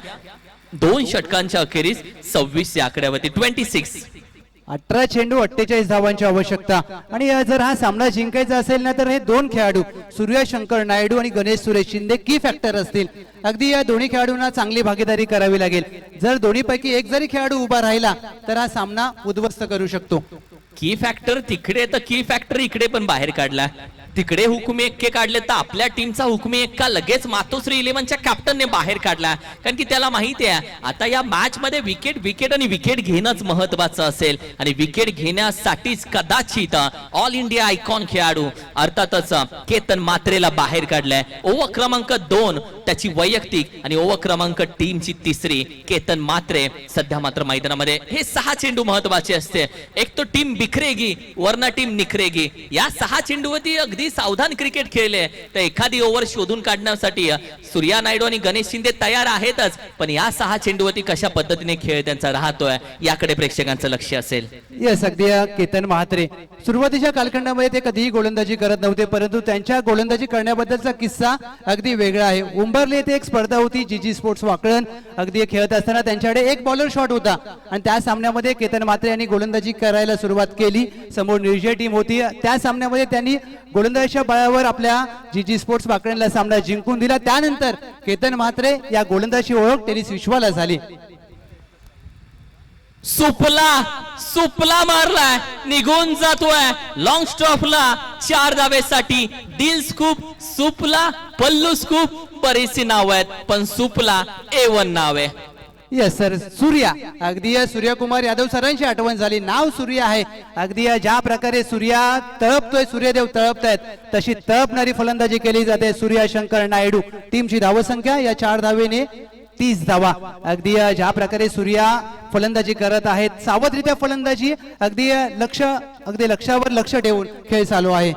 2 षटकांच्या अखेरीस 26 या आकड्यावरती 26. 18 चेंडू 48 धावांची आवश्यकता आणि जर हा सामना जिंकायचा असेल ना तर हे दोन खेळाडू सूर्या शंकर नायडू आणि गणेश सुरेश शिंदे की फॅक्टर असतील. अगदी या दोन्ही खेळाडूंना चांगली भागीदारी करावी लागेल. जर दोन्हीपैकी एक जरी खेळाडू उभा राहिला तर हा सामना उद्ध्वस्त करू शकतो. की फॅक्टर तिकडे तर की फॅक्टर इकडे पण बाहेर काढला. तिकडे हुकुमी एक्के काढले तर आपल्या टीमचा हुकुमी एक्का लगेच मातोश्री 11च्या कॅप्टनने बाहेर काढला. कारण की त्याला माहिती आहे आता या मॅच मध्ये विकेट आणि विकेट घेणंच महत्वाचं असेल आणि विकेट घेण्यासाठीच कदाचित ऑल इंडिया आयकॉन खेळाडू अर्थातच केतन मात्रेला बाहेर काढलाय. ओव्हर क्रमांक 2 त्याची वैयक्तिक आणि ओव्हर क्रमांक टीमची 3री केतन मात्रे सध्या मात्र मैदानामध्ये. हे 6 चेंडू महत्वाचे असते. एक तो टीम बिखरेगी वरना टीम निखरेगी. या 6 चेंडूवरती अगदी सावधान क्रिकेट खेळले तर एखादी ओव्हर शोधून काढण्यासाठी सूर्या नायडू आणि गणेश शिंदे तयार आहेतच, पण या 6 चेंडूवरती कशा पद्धतीने खेळ त्यांचा राहतोय याकडे प्रेक्षकांचं लक्ष असेल. येस, अगदी केतन महात्रे सुरुवातीच्या कालखंडामध्ये ते कधीही गोलंदाजी करत नव्हते, परंतु त्यांच्या गोलंदाजी करण्याबद्दलचा किस्सा अगदी वेगळा आहे. उंबरले येथे एक स्पर्धा होती जीजी स्पोर्ट्स वाकळण. अगदी खेळत असताना त्यांच्याकडे एक बॉलर शॉट होता आणि त्या सामन्यामध्ये केतन म्हात्रे यांनी गोलंदाजी करायला सुरुवात केली. समोर निर्जय टीम होती. त्या सामन्यामध्ये त्यांनी गोलंदाजीच्या बळावर आपल्या जीजी स्पोर्ट्स वाकळणला सामना जिंकून दिला. त्यानंतर केतन म्हात्रे या गोलंदाजी ओळख टेनिस विश्वाला झाली. सुपला मारलाय, निघून जातोय लॉंग स्टॉपला 4 धावेसाठी. डील स्कूप, सुपला, पल्लू स्कूप बरीचशी नाव आहेत, पण सुपला A1 नाव आहे. Yes sir, Surya. अगदी सूर्यकुमार यादव सरांची आठवण झाली. नाव सूर्या आहे. अगदी ज्या प्रकारे सूर्या तळपतोय, सूर्यदेव तळपतायत, तशी तळपणारी फलंदाजी केली जाते. सूर्या शंकर नायडू टीमची धावसंख्या या 4 धावेने 30 धावा. अगदी ज्या प्रकारे सूर्या फलंदाजी करत आहेत, सावधरित्या फलंदाजी, अगदी लक्षावर लक्ष ठेवून खेळ चालू आहे.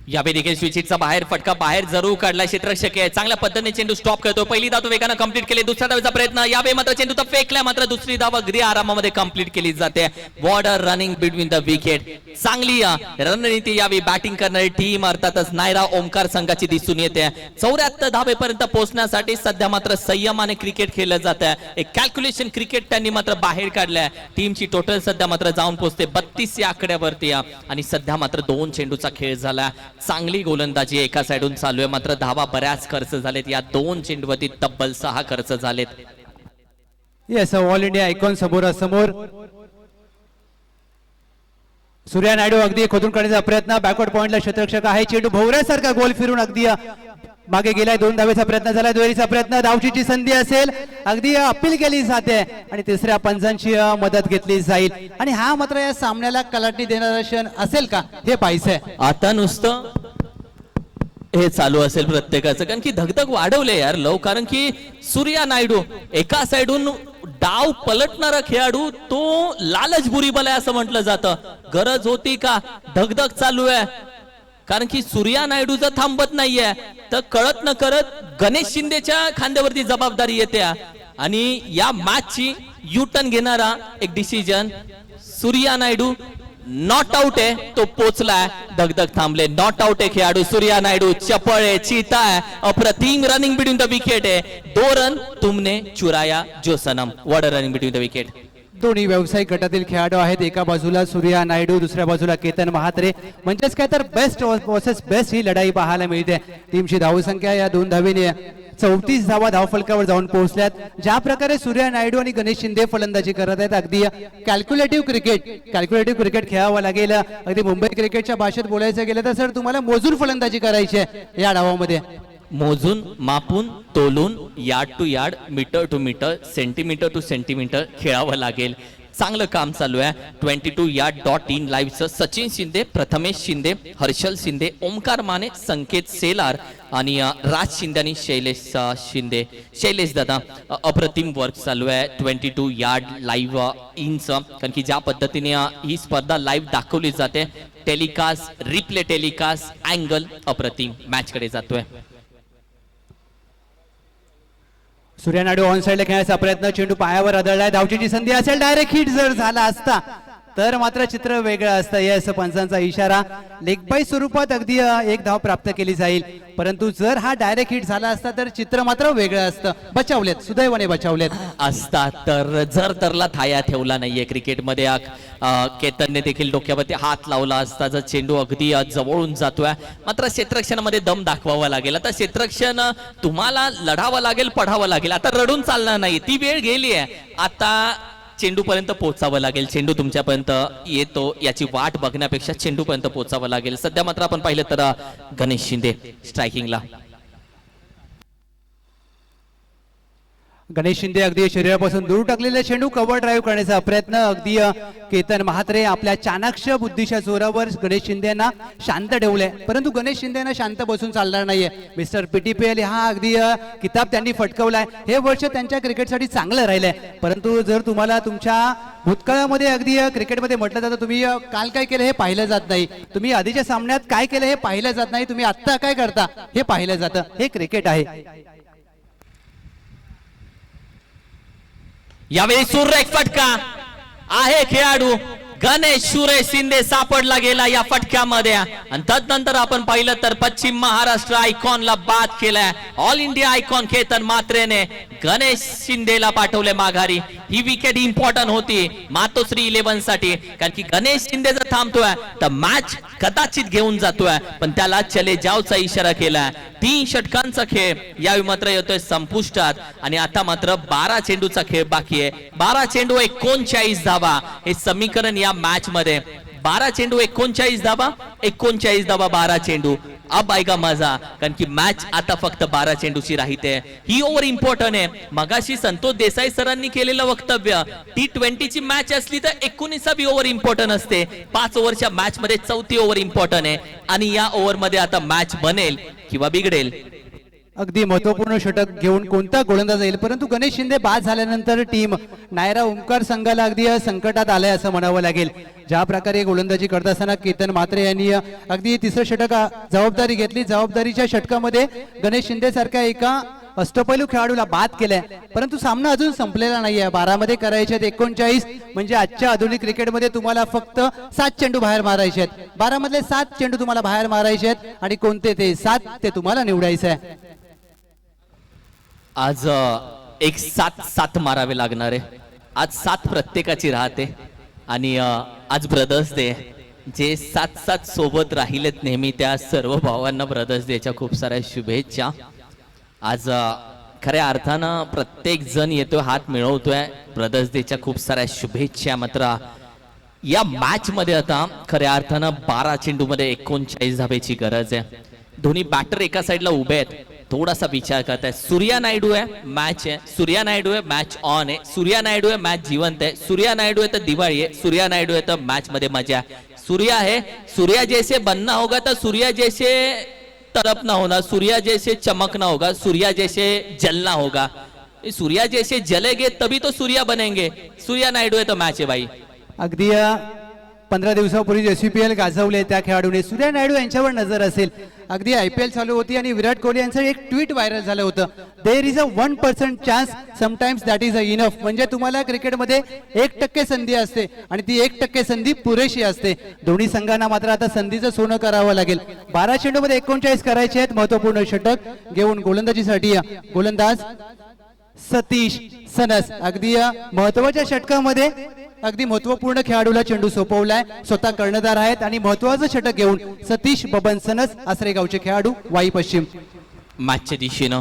यावेळी देखील स्विचिटचा बाहेर फटका बाहेर जरूर काढला. क्षेत्ररक्षक आहे, चांगल्या पद्धतीने चेंडू स्टॉप करतो. पहिली धाव वेगानं कंप्लीट केली. दुसऱ्या धावेचा प्रयत्न, यावेळी मात्र चेंडू तर फेकला, मात्र दुसरी धाव अगदी आरामामध्ये कंप्लीट केली जाते. Border running between the wicket. चांगली रणनीती यावेळी बॅटिंग करणारी टीम अर्थातच नायरा ओमकार संघाची दिसून येते. 74 धावेपर्यंत पोहोचण्यासाठी सध्या मात्र संयमाने क्रिकेट खेळलं जात आहे. एक कॅल्क्युलेशन क्रिकेट त्यांनी मात्र बाहेर काढलंय. टीमची टोटल सध्या मात्र जाऊन पोहोचते 32 या आकड्यावरती आणि सध्या मात्र 2 चेंडूचा खेळ झाला. चांगली गोलंदाजी एका साइडून चालू आहे, मात्र धावा बऱ्याच खर्च झालेत. या 2 चेंडूवरती तब्बल 6 खर्च झालेत. येस, ऑल इंडिया आयकॉन समोर सूर्या नायडू अगदी खोदून काढण्याचा प्रयत्न. बॅकवर्ड पॉइंटला क्षेत्ररक्षक आहे. चेंडू भोवऱ्यासारखा गोल फिरून अगदी मागे गेलाय. 2 धावेचा प्रयत्न झाला, दुहेरीचा प्रयत्न, धावचीची संधी असेल, अगदी अपील केली जाते आणि तिसऱ्या पंचांची मदत घेतली जाईल. आणि हा मात्र या सामन्याला कलाटणी देणारा क्षण असेल का हे पाहायचंय. आता नुसतं हे चालू असेल प्रत्येकाचं, कारण की धगधग वाढवले यार लव. कारण की सूर्या नायडू एका साइडून डाव पलटणारा खेळाडू, तो लालच बुरी बल आहे असं म्हटलं जातं. गरज होती का? धगधग चालू आहे, कारण की सूर्या नायडू जर थांबत नाहीये तर कळत न करत गणेश शिंदेच्या खांद्यावरती जबाबदारी येते आणि या मॅचची युटर्न घेणारा एक decision. Surya Naidu not out आहे, तो पोचलाय. धगधग थांबले, नॉट आउट आहे खेळाडू सूर्या नायडू. चपळ आहे, चीता आहे, अप्रतिम रनिंग बिटवीन द विकेट आहे. 2 रन तुमने चुराया जो Sanam. What a running between the wicket. दोन्ही व्यावसायिक गटातील खेळाडू आहेत. एका बाजूला सूर्या नायडू, दुसऱ्या बाजूला केतन महात्रे. म्हणजेच काय तर बेस्ट वर्सेस बेस्ट ही लढाई पाहायला मिळते. टीमची धावसंख्या या 2 धावेने 34 धावा धावफलकावर जाऊन पोहोचल्यात. ज्या प्रकारे सूर्या नायडू आणि गणेश शिंदे फलंदाजी करत आहेत, अगदी कॅल्क्युलेटिव्ह क्रिकेट खेळावं लागेल. अगदी मुंबई क्रिकेटच्या भाषेत बोलायचं गेलं तर सर तुम्हाला मोजून फलंदाजी करायची आहे या डावामध्ये. मोजून, मापून, तोलून, yard to yard, metre to metre, centimetre to centimetre खेळावं लागेल. चांगलं काम चालू आहे. 22 या .in लाईव्हचं सचिन शिंदे, प्रथमेश शिंदे, हर्षल शिंदे, ओमकार माने, संकेत सेलार आणि राज शिंदे आणि शैलेश दादा अप्रतिम वर्क चालू आहे 22 यार्ड लाईव्ह इनचं. कारण की ज्या पद्धतीने ही स्पर्धा लाईव्ह दाखवली जाते, टेलिकास्ट, रिप्ले टेलिकास्ट, अँगल अप्रतिम. मॅच कडे जातोय. सूर्या नायडू ऑन साइडला खेळण्याचा प्रयत्न, चेंडू पायावर आदळलाय, धावचीची संधी असेल, डायरेक्ट हिट जर झाला असता तर मात्र चित्र वेगळं असतं. यस, पंचांचा इशारा. लेग बाय स्वरूपात अगदी एक धाव प्राप्त केली जाईल, परंतु जर हा डायरेक्ट हिट झाला असता तर चित्र मात्र वेगळं असतं. बचावलेत, सुदैवाने बचावलेत. असता तर जर तरला थाया ठेवला नाहीये क्रिकेटमध्ये. केतनने देखील डोक्यावरती हात लावला असता जर चेंडू अगदी जवळून जातोय. मात्र क्षेत्ररक्षणामध्ये दम दाखवावा लागेल. आता क्षेत्ररक्षण तुम्हाला लढावं लागेल, पढावं लागेल. आता रडून चालणार नाही, ती वेळ गेली आहे. आता चेंडू पर्यंत पोहोचावं लागेल. चेंडू तुमच्यापर्यंत येतो याची वाट बघण्यापेक्षा चेंडू पर्यंत पोहोचावं लागेल. सध्या मात्र आपण पाहिलं तर गणेश शिंदे स्ट्रायकिंगला. गणेश शिंदे अगदी शरीरापासून दूर टाकलेले चेंडू कव्हर ड्राईव्ह करण्याचा प्रयत्न. अगदी केतन महात्रे आपल्या चाणाक्ष बुद्धीच्या जोरावर गणेश शिंदेना शांत ठेवले, परंतु गणेश शिंदेना शांत बसून चालणार नाहीये. मिस्टर PTPL हा अगदी किताब त्यांनी फटकवलाय. हे वर्ष त्यांच्या क्रिकेटसाठी चांगलं राहिलंय, परंतु जर तुम्हाला तुमच्या भूतकाळामध्ये अगदी क्रिकेटमध्ये म्हटलं जातं तुम्ही काल काय केलं हे पाहिलं जात नाही, तुम्ही आधीच्या सामन्यात काय केलं हे पाहिलं जात नाही, तुम्ही आत्ता काय करता हे पाहिलं जातं. हे क्रिकेट आहे. यावेळी सुरेख फटका आहे. खेळाडू गणेश सुरेश शिंदे सापडला गेला या फटक्यामध्ये. आणि तदनंतर आपण पाहिलं तर पश्चिम महाराष्ट्र आयकॉनला बाद केलाय. ऑल इंडिया आयकॉन केतन मात्रेने गणेश शिंदेला पाठवले माघारी. ही विकेट इम्पॉर्टंट होती मातोश्री 11 साठी, कारण की गणेश शिंदे जर थांबतोय तर मॅच कदाचित घेऊन जातोय, पण त्याला चले जावचा इशारा केला. 3 षटकांचा खेळ यावेळी मात्र येतोय संपुष्टात आणि आता मात्र 12 चेंडूचा खेळ बाकी आहे. 12 चेंडू 39 धावा हे समीकरण या मॅच मध्ये. 12 चेंडू 39 धावा, 39 धावा 12 चेंडू. अब आएगा मजा, कारण की मॅच आता फक्त 12 चेंडूची राहते. ही ओव्हर इम्पॉर्टंट आहे. मगाशी संतोष देसाई सरांनी केलेलं वक्तव्य, T20 ची मॅच असली तर 19वी ओव्हर इम्पॉर्टंट असते. 5 ओव्हरच्या मॅच मध्ये 4थी ओव्हर इम्पॉर्टंट आहे आणि या ओव्हर मध्ये आता मॅच बनेल किंवा बिघडेल. अगदी महत्वपूर्ण षटक घेऊन कोणता गोलंदाज येईल, परंतु गणेश शिंदे बाद झाल्यानंतर टीम नायरा ओमकार संघाला अगदी संकटात आलाय असं म्हणावं लागेल. ज्या प्रकारे गोलंदाजी करत असताना केतन म्हात्रे यांनी अगदी तिसरं षटक जबाबदारी घेतली. जबाबदारीच्या षटकामध्ये गणेश शिंदे सारख्या एका अष्टपैलू खेळाडूला बाद केलाय, परंतु सामना अजून संपलेला नाहीये. 12 मध्ये करायचे 39, म्हणजे आजच्या आधुनिक क्रिकेटमध्ये तुम्हाला फक्त 7 चेंडू बाहेर मारायचे आहेत. 12 मधले 7 चेंडू तुम्हाला बाहेर मारायचे आहेत आणि कोणते ते 7 ते तुम्हाला निवडायचं आहे. आज एक 7 मारावे लागणार आहे. आज 7 प्रत्येकाची राहते आणि आज ब्रदर्स डे. जे 7 सोबत राहिलेत नेहमी त्या सर्व भावांना ब्रदर्स डेच्या खूप साऱ्या शुभेच्छा. आज खऱ्या अर्थानं प्रत्येक जण येतोय, हात मिळवतोय. ब्रदर्स डेच्या खूप साऱ्या शुभेच्छा. मात्र या मॅच मध्ये आता खऱ्या अर्थानं 12 चेंडू मध्ये 39 धावेची गरज आहे. दोन्ही बॅटर एका साईडला उभे आहेत, थोडासा विचार करताय. सूर्या नायडू है मैच है, सूर्या नायडू है मैच ऑन है, सूर्या नायडू है मैच जीवंत है, सूर्या नायडू है तो दिवाळी है, सूर्या नायडू है तो मैच मध्ये मजा है. सूर्या है, सूर्या जैसे बनना होगा तो सूर्या जैसे तड़पना होना, सूर्या जैसे चमकना होगा, सूर्या जैसे जलना होगा. सूर्या जैसे जलेंगे तभी तो सूर्या बनेंगे. सूर्या नायडू है तो मैच है भाई. अगदी 15 दिवसापूर्वी SPL गाजवले त्या खेळाडूने सूर्या नायडू यांच्यावर नजर असेल. अगदी IPL चालू होती आणि विराट कोहली यांचं एक ट्विट व्हायरल झालं होतं, there is a 1% chance sometimes that is a enough. म्हणजे तुम्हाला क्रिकेटमध्ये 1% संधी असते आणि ती 1% संधी पुरेशी असते. दोन्ही संघांना मात्र आता संधीचं सोनं करावं लागेल. 12 चेंडूमध्ये 39 करायचे आहेत. महत्वपूर्ण षटक घेऊन गोलंदाजीसाठी गोलंदाज सतीश सनस. अगदी महत्वाच्या षटकामध्ये अगदी महत्वपूर्ण खेळाडूला चेंडू सोपवलाय, स्वतः कर्णधार आहेत आणि महत्वाचं षटक घेऊन सतीश बबन सनस, आसरेगावचे खेळाडू, वाई पश्चिम. मॅचच्या दिशेनं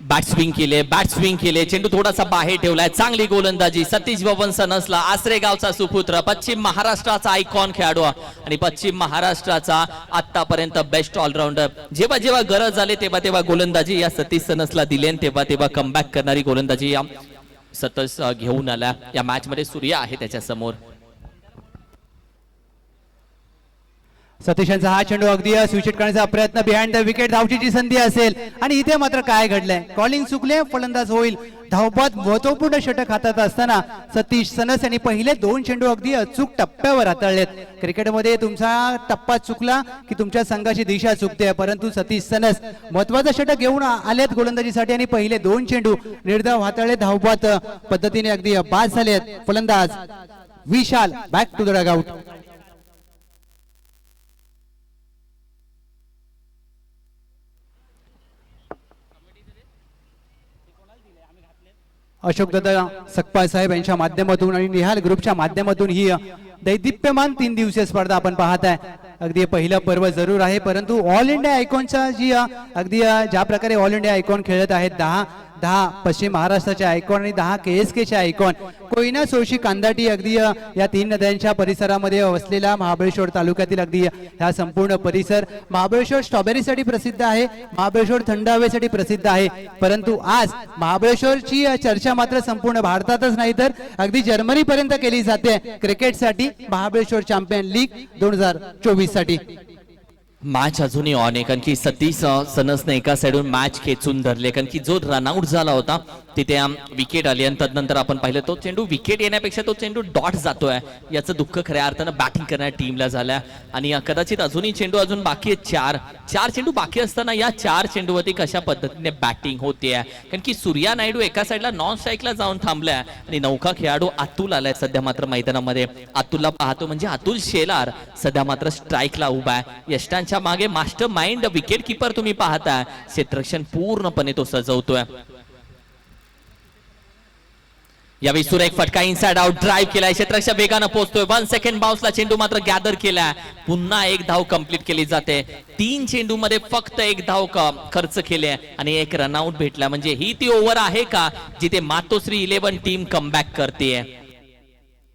बॅट्सविंग केले, चेंडू थोडासा बाहेर ठेवलाय. चांगली गोलंदाजी सतीश बबन सनसला. आसरेगावचा सुपुत्र, पश्चिम महाराष्ट्राचा आयकॉन खेळाडू आणि पश्चिम महाराष्ट्राचा आतापर्यंत बेस्ट ऑलराऊंडर. जेव्हा जेव्हा गरज आली तेव्हा तेव्हा गोलंदाजी या सतीश सनसला दिली, तेव्हा तेव्हा कमबॅक करणारी गोलंदाजी या सतस घेऊन आला. या मॅच मध्ये सूर्या आहे त्याच्या समोर. सतीश यांचा हा चेंडू अगदी स्विच करण्याचा प्रयत्न, बिहाइंड द विकेट धावचीची संधी असेल आणि इथे मात्र काय घडलंय, कॉलिंग चुकले, फलंदाज होईल. धावपात महत्वपूर्ण षटक हातात असताना सतीश सनस यांनी पहिले 2 चेंडू अगदी अचूक टप्प्यावर हाताळलेत. क्रिकेटमध्ये तुमचा टप्पा चुकला की तुमच्या संघाची दिशा चुकते, परंतु सतीश सनस महत्वाचं षटक घेऊन आलेत गोलंदाजीसाठी आणि पहिले 2 चेंडू निर्धाव हाताळले. धावपात पद्धतीने अगदी बाद झालेत. फलंदाज Vishal back to the dugout. Ashok दादा सकपाळ साहेब यांच्या माध्यमातून आणि निहाल ग्रुपच्या माध्यमातून ही दैदिप्यमान 3 दिवसीय स्पर्धा आपण पाहत आहे. अगदी पहिलं पर्व जरूर आहे, परंतु ऑल इंडिया आयकॉनच्या जी अगदी ज्या प्रकारे ऑल इंडिया आयकॉन खेळत आहेत, 10 पश्चिम महाराष्ट्राचे आयकॉन आणि 10 KSK चे आयकॉन, कोयना, सोळशी, कांदाटी अगदी या 3 नद्यांच्या परिसरामध्ये वसलेला महाबळेश्वर तालुक्यातील अगदी हा संपूर्ण परिसर. महाबळेश्वर स्ट्रॉबेरीसाठी प्रसिद्ध आहे, महाबळेश्वर थंड हवेसाठी प्रसिद्ध आहे, परंतु आज महाबळेश्वरची चर्चा मात्र संपूर्ण भारतातच नाही तर अगदी जर्मनी पर्यंत केली जाते क्रिकेटसाठी. महाबळेश्वर चॅम्पियन लीग 2024 साठी मॅच अजूनही ऑन आहे, कारण की सतीश सनसने एका साईडून मॅच खेचून धरले, कारण की जो रनआउट झाला होता तिथे विकेट आली आणि तदनंतर आपण पाहिलं तो चेंडू विकेट येण्यापेक्षा तो चेंडू डॉट जातोय. याचं दुःख खऱ्या अर्थानं बॅटिंग करणाऱ्या टीमला झालं आणि कदाचित अजूनही चेंडू अजून बाकी आहेत. 4 चेंडू बाकी असताना या 4 चेंडूवरती कशा पद्धतीने बॅटिंग होते, कारण की सूर्या नायडू एका साईडला नॉन स्ट्राईकला जाऊन थांबलाय आणि नौका खेळाडू अतुल आलाय सध्या मात्र मैदानामध्ये. अतुलला पाहतो म्हणजे अतुल शेलार सध्या मात्र स्ट्राईकला उभा आहे. यष्टांच्या मागे मास्टर माइंड विकेट किपर तुम्ही पाहताय, क्षेत्ररक्षण पूर्णपणे तो सजवतोय. यावेळी सूर्य एक फटका इनसाइड आउट ड्राईव्ह केलाय, क्षेत्ररक्षक वेगानं पोहोचतोय. 1 सेकंड बाउन्सला चेंडू मात्र गॅदर केलाय. पुन्हा 1 धाव कंप्लीट केली जाते. 3 चेंडू मध्ये फक्त 1 धाव खर्च केले आणि 1 रनआउट भेटला. म्हणजे ही ती ओव्हर आहे का जिथे मातोश्री 11 टीम कमबॅक करते.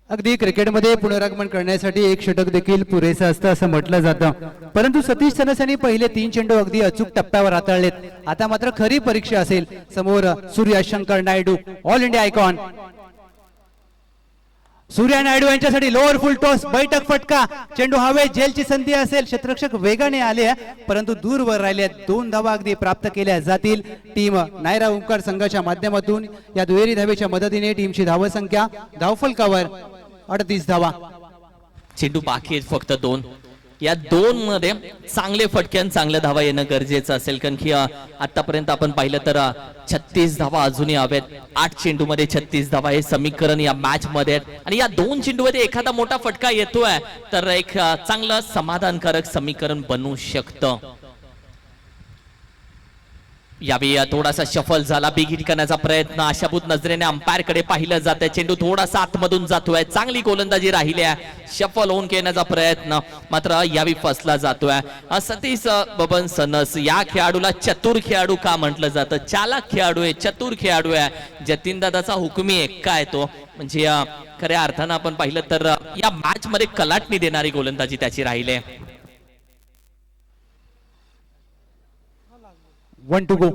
अगदी क्रिकेटमध्ये पुनरागमन करण्यासाठी 1 षटक देखील पुरेसं असतं असं म्हटलं जातं, परंतु सतीश सनस यांनी पहिले 3 चेंडू अगदी अचूक टप्प्यावर हाताळलेत. आता मात्र खरी परीक्षा असेल. समोर Surya Shankar Naidu, all India icon. Surya Naidu यांच्यासाठी लोअर फुल टॉस, बैठक फटका, चेंडू हवे, झेलची संधी असेल. क्षेत्ररक्षक वेगाने आले परंतु दूरवर राहिले. 2 धावा अगदी प्राप्त केल्या जातील. टीम नायरा ओंकार संघाच्या माध्यमातून या दुहेरी धावेच्या मदतीने टीमची धावसंख्या धावफलकावर 38 धावा. चेंडू बाकी आहेत फक्त 2. या 2 मध्ये चांगले फटक्यान चांगल्या धावा येणं गरजेचं असेल, कारण की आतापर्यंत आपण पाहिलं तर 36 धावा अजूनही हवेत. 8 चेंडू मध्ये 36 धावा हे समीकरण या मॅच मध्ये आणि या 2 चेंडू मध्ये एखादा मोठा फटका येतोय तर एक चांगलं समाधानकारक समीकरण बनू शकतं. यावेळी थोडासा शफल झाला, बिग हिट करण्याचा प्रयत्न, आशाभूत नजरेने अंपायर कडे पाहिलं जातंय. चेंडू थोडासा आतमधून जातोय, चांगली गोलंदाजी राहिली आहे. शफल होऊन खेळण्याचा प्रयत्न मात्र यावेळी फसला जातोय. सतीश बबन सनस या खेळाडूला चतुर खेळाडू का म्हटलं जातं? चालाक खेळाडू आहे, चतुर खेळाडू आहे. जतीन दादाचा हुकमी एक्का आहे तो, म्हणजे खऱ्या अर्थानं आपण पाहिलं तर या मॅच मध्ये कलाटणी देणारी गोलंदाजी त्याची राहिली आहे. 1 to go.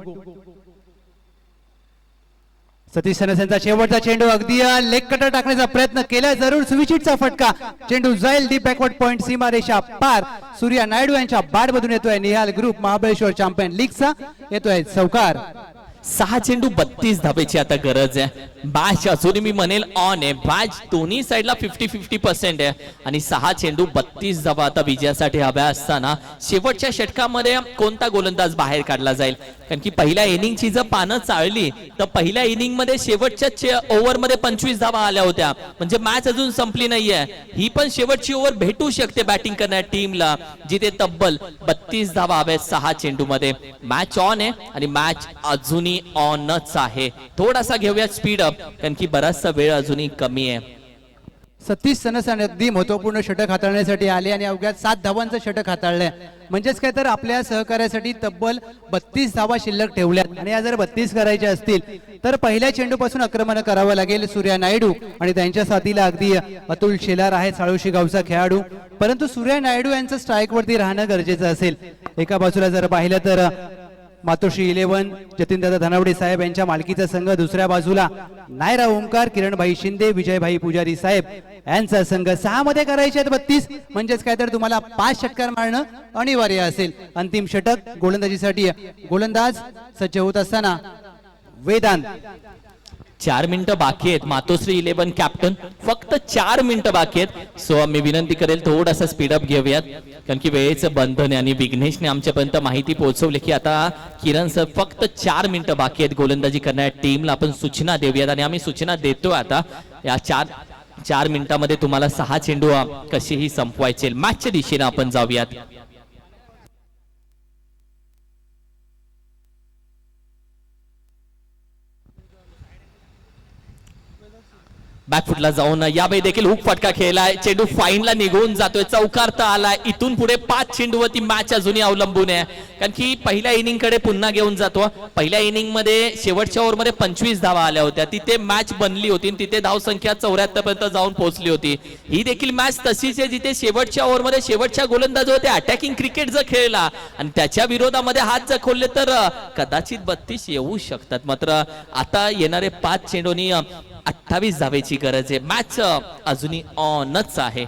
सतीश सनस यांचा शेवटचा चेंडू अगदी लेग कटर टाकण्याचा प्रयत्न केला, जरूर सुविचितचा फटका. चेंडू जाईल डीप बॅकवर्ड पॉइंट, सीमारेषा पार. सूर्या नायडू यांच्या बॅट मधून येतोय निहाल ग्रुप महाबळेश्वर चॅम्पियन लीगचा येतोय चौकार. 6 चेंडू 32 धावेची आता गरज आहे. बॅच अजूनही मी म्हणेल ऑन आहे. बॅच दोन्ही साईडला 50-50% आहे आणि 6 चेंडू 32 धावा आता विजयासाठी हव्या असताना शेवटच्या षटकामध्ये कोणता गोलंदाज बाहेर काढला जाईल? कारण की पहिल्या इनिंगची जर पानं चाळली तर पहिल्या इनिंग मध्ये शेवटच्या ओव्हर मध्ये 25 धावा आल्या होत्या, म्हणजे मॅच अजून संपली नाहीये. ही पण शेवटची ओव्हर भेटू शकते बॅटिंग करणाऱ्या टीमला, जिथे तब्बल 32 धावा हव्यात 6 चेंडू मध्ये. मॅच ऑन आहे आणि मॅच अजूनही ऑनच आहे. थोडासा घेऊया स्पीड अप, कारण की बराचसा वेळ अजूनही कमी आहे. सतीश सनस अगदी महत्वपूर्ण षटक हाताळण्यासाठी आले आणि अवघ्या 7 धावांचं षटक हाताळलंय. म्हणजेच काय तर आपल्या सहकार्यासाठी तब्बल 32 धावा शिल्लक ठेवल्यात आणि या जर 32 करायच्या असतील तर पहिल्या चेंडूपासून आक्रमण करावं लागेल. सूर्या नायडू आणि त्यांच्या साथीला अगदी अतुल शेलार आहे, साळुशी गावचा खेळाडू, परंतु सूर्या नायडू यांचं स्ट्राईक वरती राहणं गरजेचं असेल. एका बाजूला जर पाहिलं तर मातोश्री 11 जतीनदादा धनावडे साहेब यांच्या मालकीचा संघ, दुसऱ्या बाजूला नायरा ओमकार, किरणभाई शिंदे, विजयभाई पुजारी साहेब यांचा संघ. 6 मध्ये करायचे आहेत 32, म्हणजेच काय तर तुम्हाला 5 षटकार मारणं अनिवार्य असेल. अंतिम षटक गोलंदाजीसाठी गोलंदाज सज्ज होत असताना वेदांत. 4 मिनिटं बाकी आहेत. मातोश्री 11 कॅप्टन, फक्त 4 मिनिटं बाकी आहेत. सो मी विनंती करेल थोडासा स्पीडअप घेऊयात, कारण की वेळेचं बंधन आहे. आणि विघ्नेशने आमच्यापर्यंत माहिती पोहोचवली की आता किरण सर फक्त 4 मिनिटं बाकी आहेत गोलंदाजी करणाऱ्या टीमला आपण सूचना देऊयात. आणि आम्ही सूचना देतो आता. या 4 मिनिटांमध्ये तुम्हाला 6 चेंडू कसेही संपवायचे. मॅचच्या दिशेने आपण जाऊयात. बॅकफुटला जाऊन यावेळी देखील हुक फटका खेळलाय. चेंडू फाईनला निघून जातोय, चौकारता आलाय. इथून पुढे 5 चेंडूवरती मॅच अजूनही अवलंबून आहे, कारण की पहिल्या इनिंग कडे पुन्हा घेऊन जातो. पहिल्या इनिंग मध्ये शेवटच्या ओव्हरमध्ये 25 धावा आल्या होत्या, तिथे मॅच बनली होती. तिथे धावसंख्या 74 पर्यंत जाऊन पोहोचली होती. ही देखील मॅच तशीच आहे, जिथे शेवटच्या ओव्हरमध्ये शेवटच्या गोलंदाज होते अटॅकिंग क्रिकेट जर खेळला आणि त्याच्या विरोधामध्ये हात जर खोलले तर कदाचित 32 येऊ शकतात. मात्र आता येणारे 5 चेंडूंनी 28 धावेची गरज आहे. मॅच अजूनही ऑनच आहे.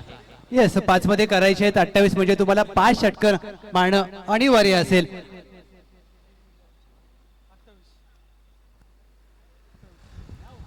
येस, 5 मध्ये करायचे आहेत 28, म्हणजे तुम्हाला 5 षटकार मारणं अनिवार्य असेल.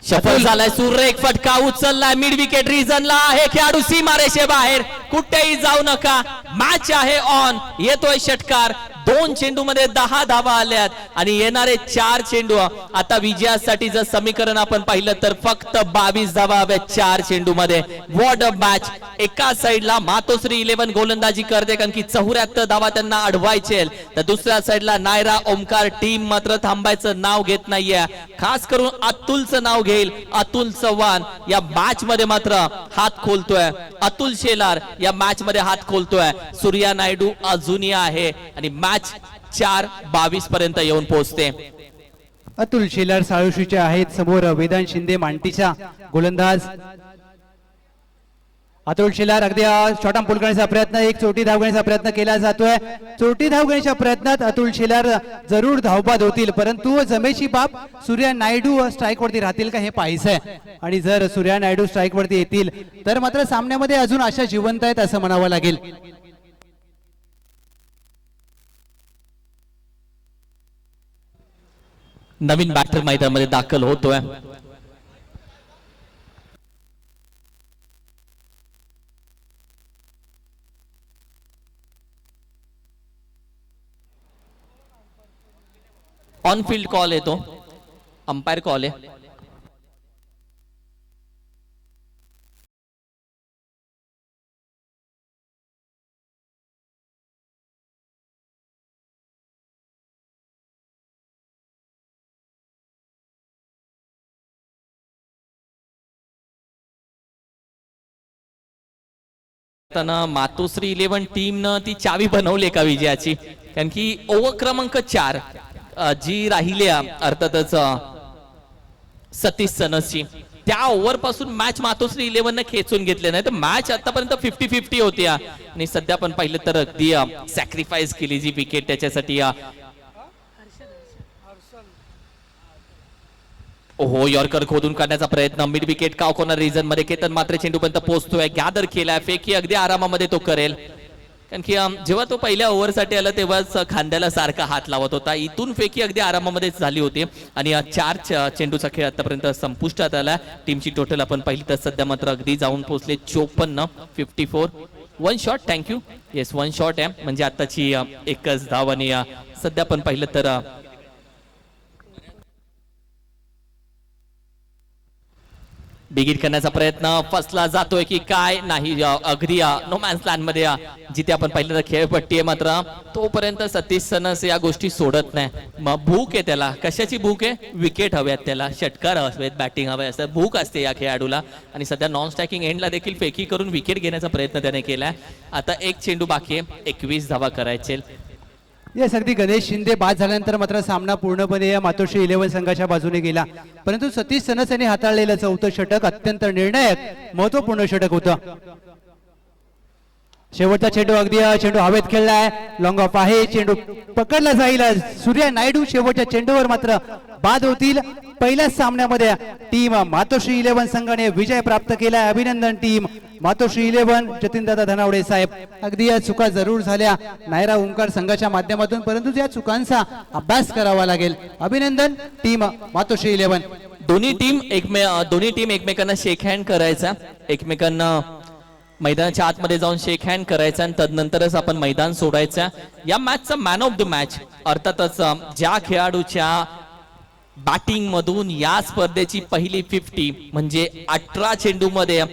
सफल झालाय. सुरेख फटका उचललाय, मिड विकेट रिजनला आहे. खेळाडू सीमारेषे बाहेर, कुठेही जाऊ नका. मॅच आहे ऑन. येतोय षटकार. 2 चेंडू मध्ये 10 धावा आल्यात आणि येणारे 4 चेंडू आता विजयासाठी जर समीकरण आपण पाहिलं तर फक्त 22 धावा हव्यात 4 चेंडू मध्ये. What a match. एका साइडला मातोश्री 11 गोलंदाजी करते, कारण की 74 धावा त्यांना अडवायचे, तर दुसऱ्या साइडला नायरा ओमकार टीम मात्र थांबायचं नाव घेत नाहीये. खास करून अतुलचं नाव घेईल. अतुल चव्हाण या मॅच मध्ये मात्र हात खोलतोय. अतुल शेलार या मॅच मध्ये हात खोलतोय. सूर्या नायडू अजूनही आहे आणि मॅच 4-22 पर्यंत येऊन पोहोचते. अतुल शेलार साळुशीचे आहेत. समोर वेदांत शिंदे मांटीचा गोलंदाज. अतुल शेलार अगदी छोटा पूल करण्याचा प्रयत्न, एक चोटी धाव घेण्याचा प्रयत्न केला जातोय. चोटी धाव घेण्याच्या प्रयत्नात अतुल शेलार जरूर धावबाद होतील, परंतु जमेची बाब सूर्या नायडू स्ट्राईक वरती राहतील का हे पाहायचंय. आणि जर सूर्या नायडू स्ट्राईक वरती येतील तर मात्र सामन्यामध्ये अजून आशा जिवंत आहेत असं म्हणावं लागेल. नवीन बॅटर मैदानामध्ये दाखल होतोय. ऑन फील्ड कॉल येतो, अंपायर कॉल आहे. मातोश्री 11 टीमनं ती चावी बनवली का विजयाची, कारण की ओव्हर क्रमांक 4 जी राहिली अर्थातच सतीश सनसची, त्या ओव्हर पासून मॅच मातोश्री 11 ने खेचून घेतले. नाही तर मॅच आतापर्यंत 50-50 होती आणि सध्या पण पाहिलं तर अगदी सॅक्रिफाईस केली जी विकेट त्याच्यासाठी. ओहो, यॉर्कर खोदून काढण्याचा प्रयत्न, मिड विकेट काव कॉर्नर रिजन मध्ये. केतन मात्र चेंडू पर्यंत पोहोचतोय, गॅदर केलाय, फेकी अगदी आरामामध्ये तो करेल, कारण की जेव्हा तो पहिल्या ओव्हरसाठी आला तेव्हाच खांद्याला सारखा हात लावत होता. इथून फेकी अगदी आरामामध्ये झाली होती आणि 4 चेंडूचा खेळ आतापर्यंत संपुष्टात आला. टीमची टोटल आपण पाहिली तर सध्या मात्र अगदी जाऊन पोहोचले 54-54. 1 शॉट, थँक्यू. येस, 1 शॉट आहे, म्हणजे आताची एकच धाव. आणि सध्या पण पाहिलं तर बिगिट करण्याचा प्रयत्न फसला जातोय की काय, नाही, अगदी नो मॅन्स लँड मध्ये जिथे आपण पाहिलं तर खेळपट्टी आहे. मात्र तोपर्यंत सतीश सनस या गोष्टी सोडत नाही. मग भूक आहे त्याला. कशाची भूक आहे? विकेट हव्यात त्याला, षटकार हवेत, बॅटिंग हवे असं भूक असते या खेळाडूला. आणि सध्या नॉन स्ट्रायकिंग एंडला देखील फेकी करून विकेट घेण्याचा प्रयत्न त्याने केलाय. आता 1 चेंडू बाकी आहे, 21 धावा करायचे. येस, अगदी गणेश शिंदे बाद झाल्यानंतर मात्र सामना पूर्णपणे या मातोश्री 11 संघाच्या बाजूने गेला, परंतु सतीश सनस यांनी हाताळलेलं 4थं षटक अत्यंत निर्णायक महत्वपूर्ण षटक होतं. शेवटचा चेंडू अगदी चेंडू हवेत खेळलाय. लॉंग ऑफ आहे. चेंडू पकडला जाईल. सूर्या नायडू शेवटच्या चेंडूवर मात्र बाद होतील. पहिल्याच सामन्यामध्ये टीम मातोश्री 11 संघाने विजय प्राप्त केलाय. अभिनंदन टीम मातोश्री 11. जतीनदादा धनावडे साहेब, अगदी या चुका जरूर झाल्या नायरा ओंकार संघाच्या माध्यमातून, परंतु या चुकांचा अभ्यास करावा लागेल. अभिनंदन टीम मातोश्री 11. दोन्ही टीम एकमेकांना शेक हँड करायचा, एकमेकांना मैदानाच्या आतमध्ये जाऊन शेक हँड करायचा आणि तदनंतरच आपण मैदान सोडायचं. या मॅचचा मॅन ऑफ द मॅच अर्थातच ज्या खेळाडूच्या बॅटिंग मधून या स्पर्धेची पहिली 50 म्हणजे 18 चेंडू मध्ये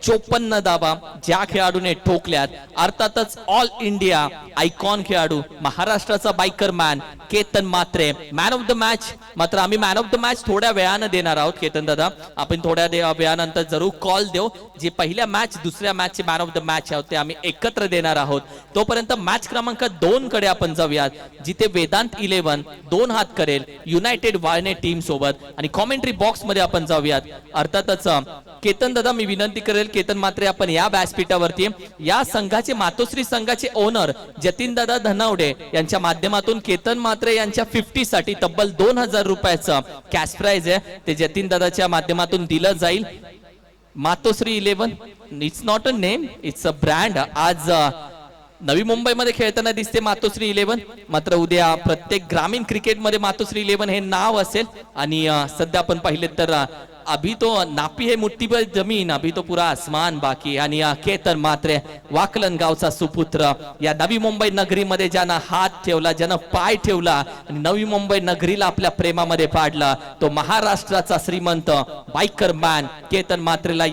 54 धावा ज्या खेळाडूने ठोकल्यात, अर्थातच ऑल इंडिया आयकॉन खेळाडू महाराष्ट्राचा biker man Ketan Mhatre man of the match. मात्र आम्ही मॅन ऑफ द मॅच थोड्या वेळानं देणार आहोत. केतन दादा, आपण थोड्या वेळानंतर जरूर कॉल देऊ. जे पहिल्या मॅच दुसऱ्या मॅचचे मॅन ऑफ द मॅच होते आम्ही एकत्र देणार आहोत. तोपर्यंत मॅच क्रमांक 2 कडे आपण जाऊयात, जिथे वेदांत 11 2 हात करेल युनायटेड वाळणे टीम सोबत. आणि कॉमेंट्री बॉक्स मध्ये आपण जाऊयात. अर्थातच केतन दादा, मी विनंती करेल केतन मात्रे, आपण या व्यासपीठावरती या संघाचे मातोश्री संघाचे ओनर जतीन दादा धनावडे यांच्या माध्यमातून केतन मात्रे यांच्या 50 साठी तब्बल 2000 रुपयाचं कॅश प्राइज आहे ते जतीन दादाच्या माध्यमातून दिलं जाईल. मातोश्री 11 it's not a name, it's a brand. आज नवी मुंबईमध्ये खेळताना दिसते मातोश्री 11, मात्र उद्या प्रत्येक ग्रामीण क्रिकेटमध्ये मातोश्री 11 हे नाव असेल. आणि सध्या आपण पाहिले तर अभी तो नापी है मुट्ठी पर जमीन, अभी तो पूरा आसमान बाकी. आणि केतन मात्रे वाकलन गावचा सुपुत्र, या नवी मुंबई नगरीमध्ये ज्यानं हात ठेवला, ज्यानं पाय ठेवला आणि नवी मुंबई नगरीला आपल्या प्रेमामध्ये पाडला, तो महाराष्ट्राचा श्रीमंत बायकर मॅन केतन मात्रेला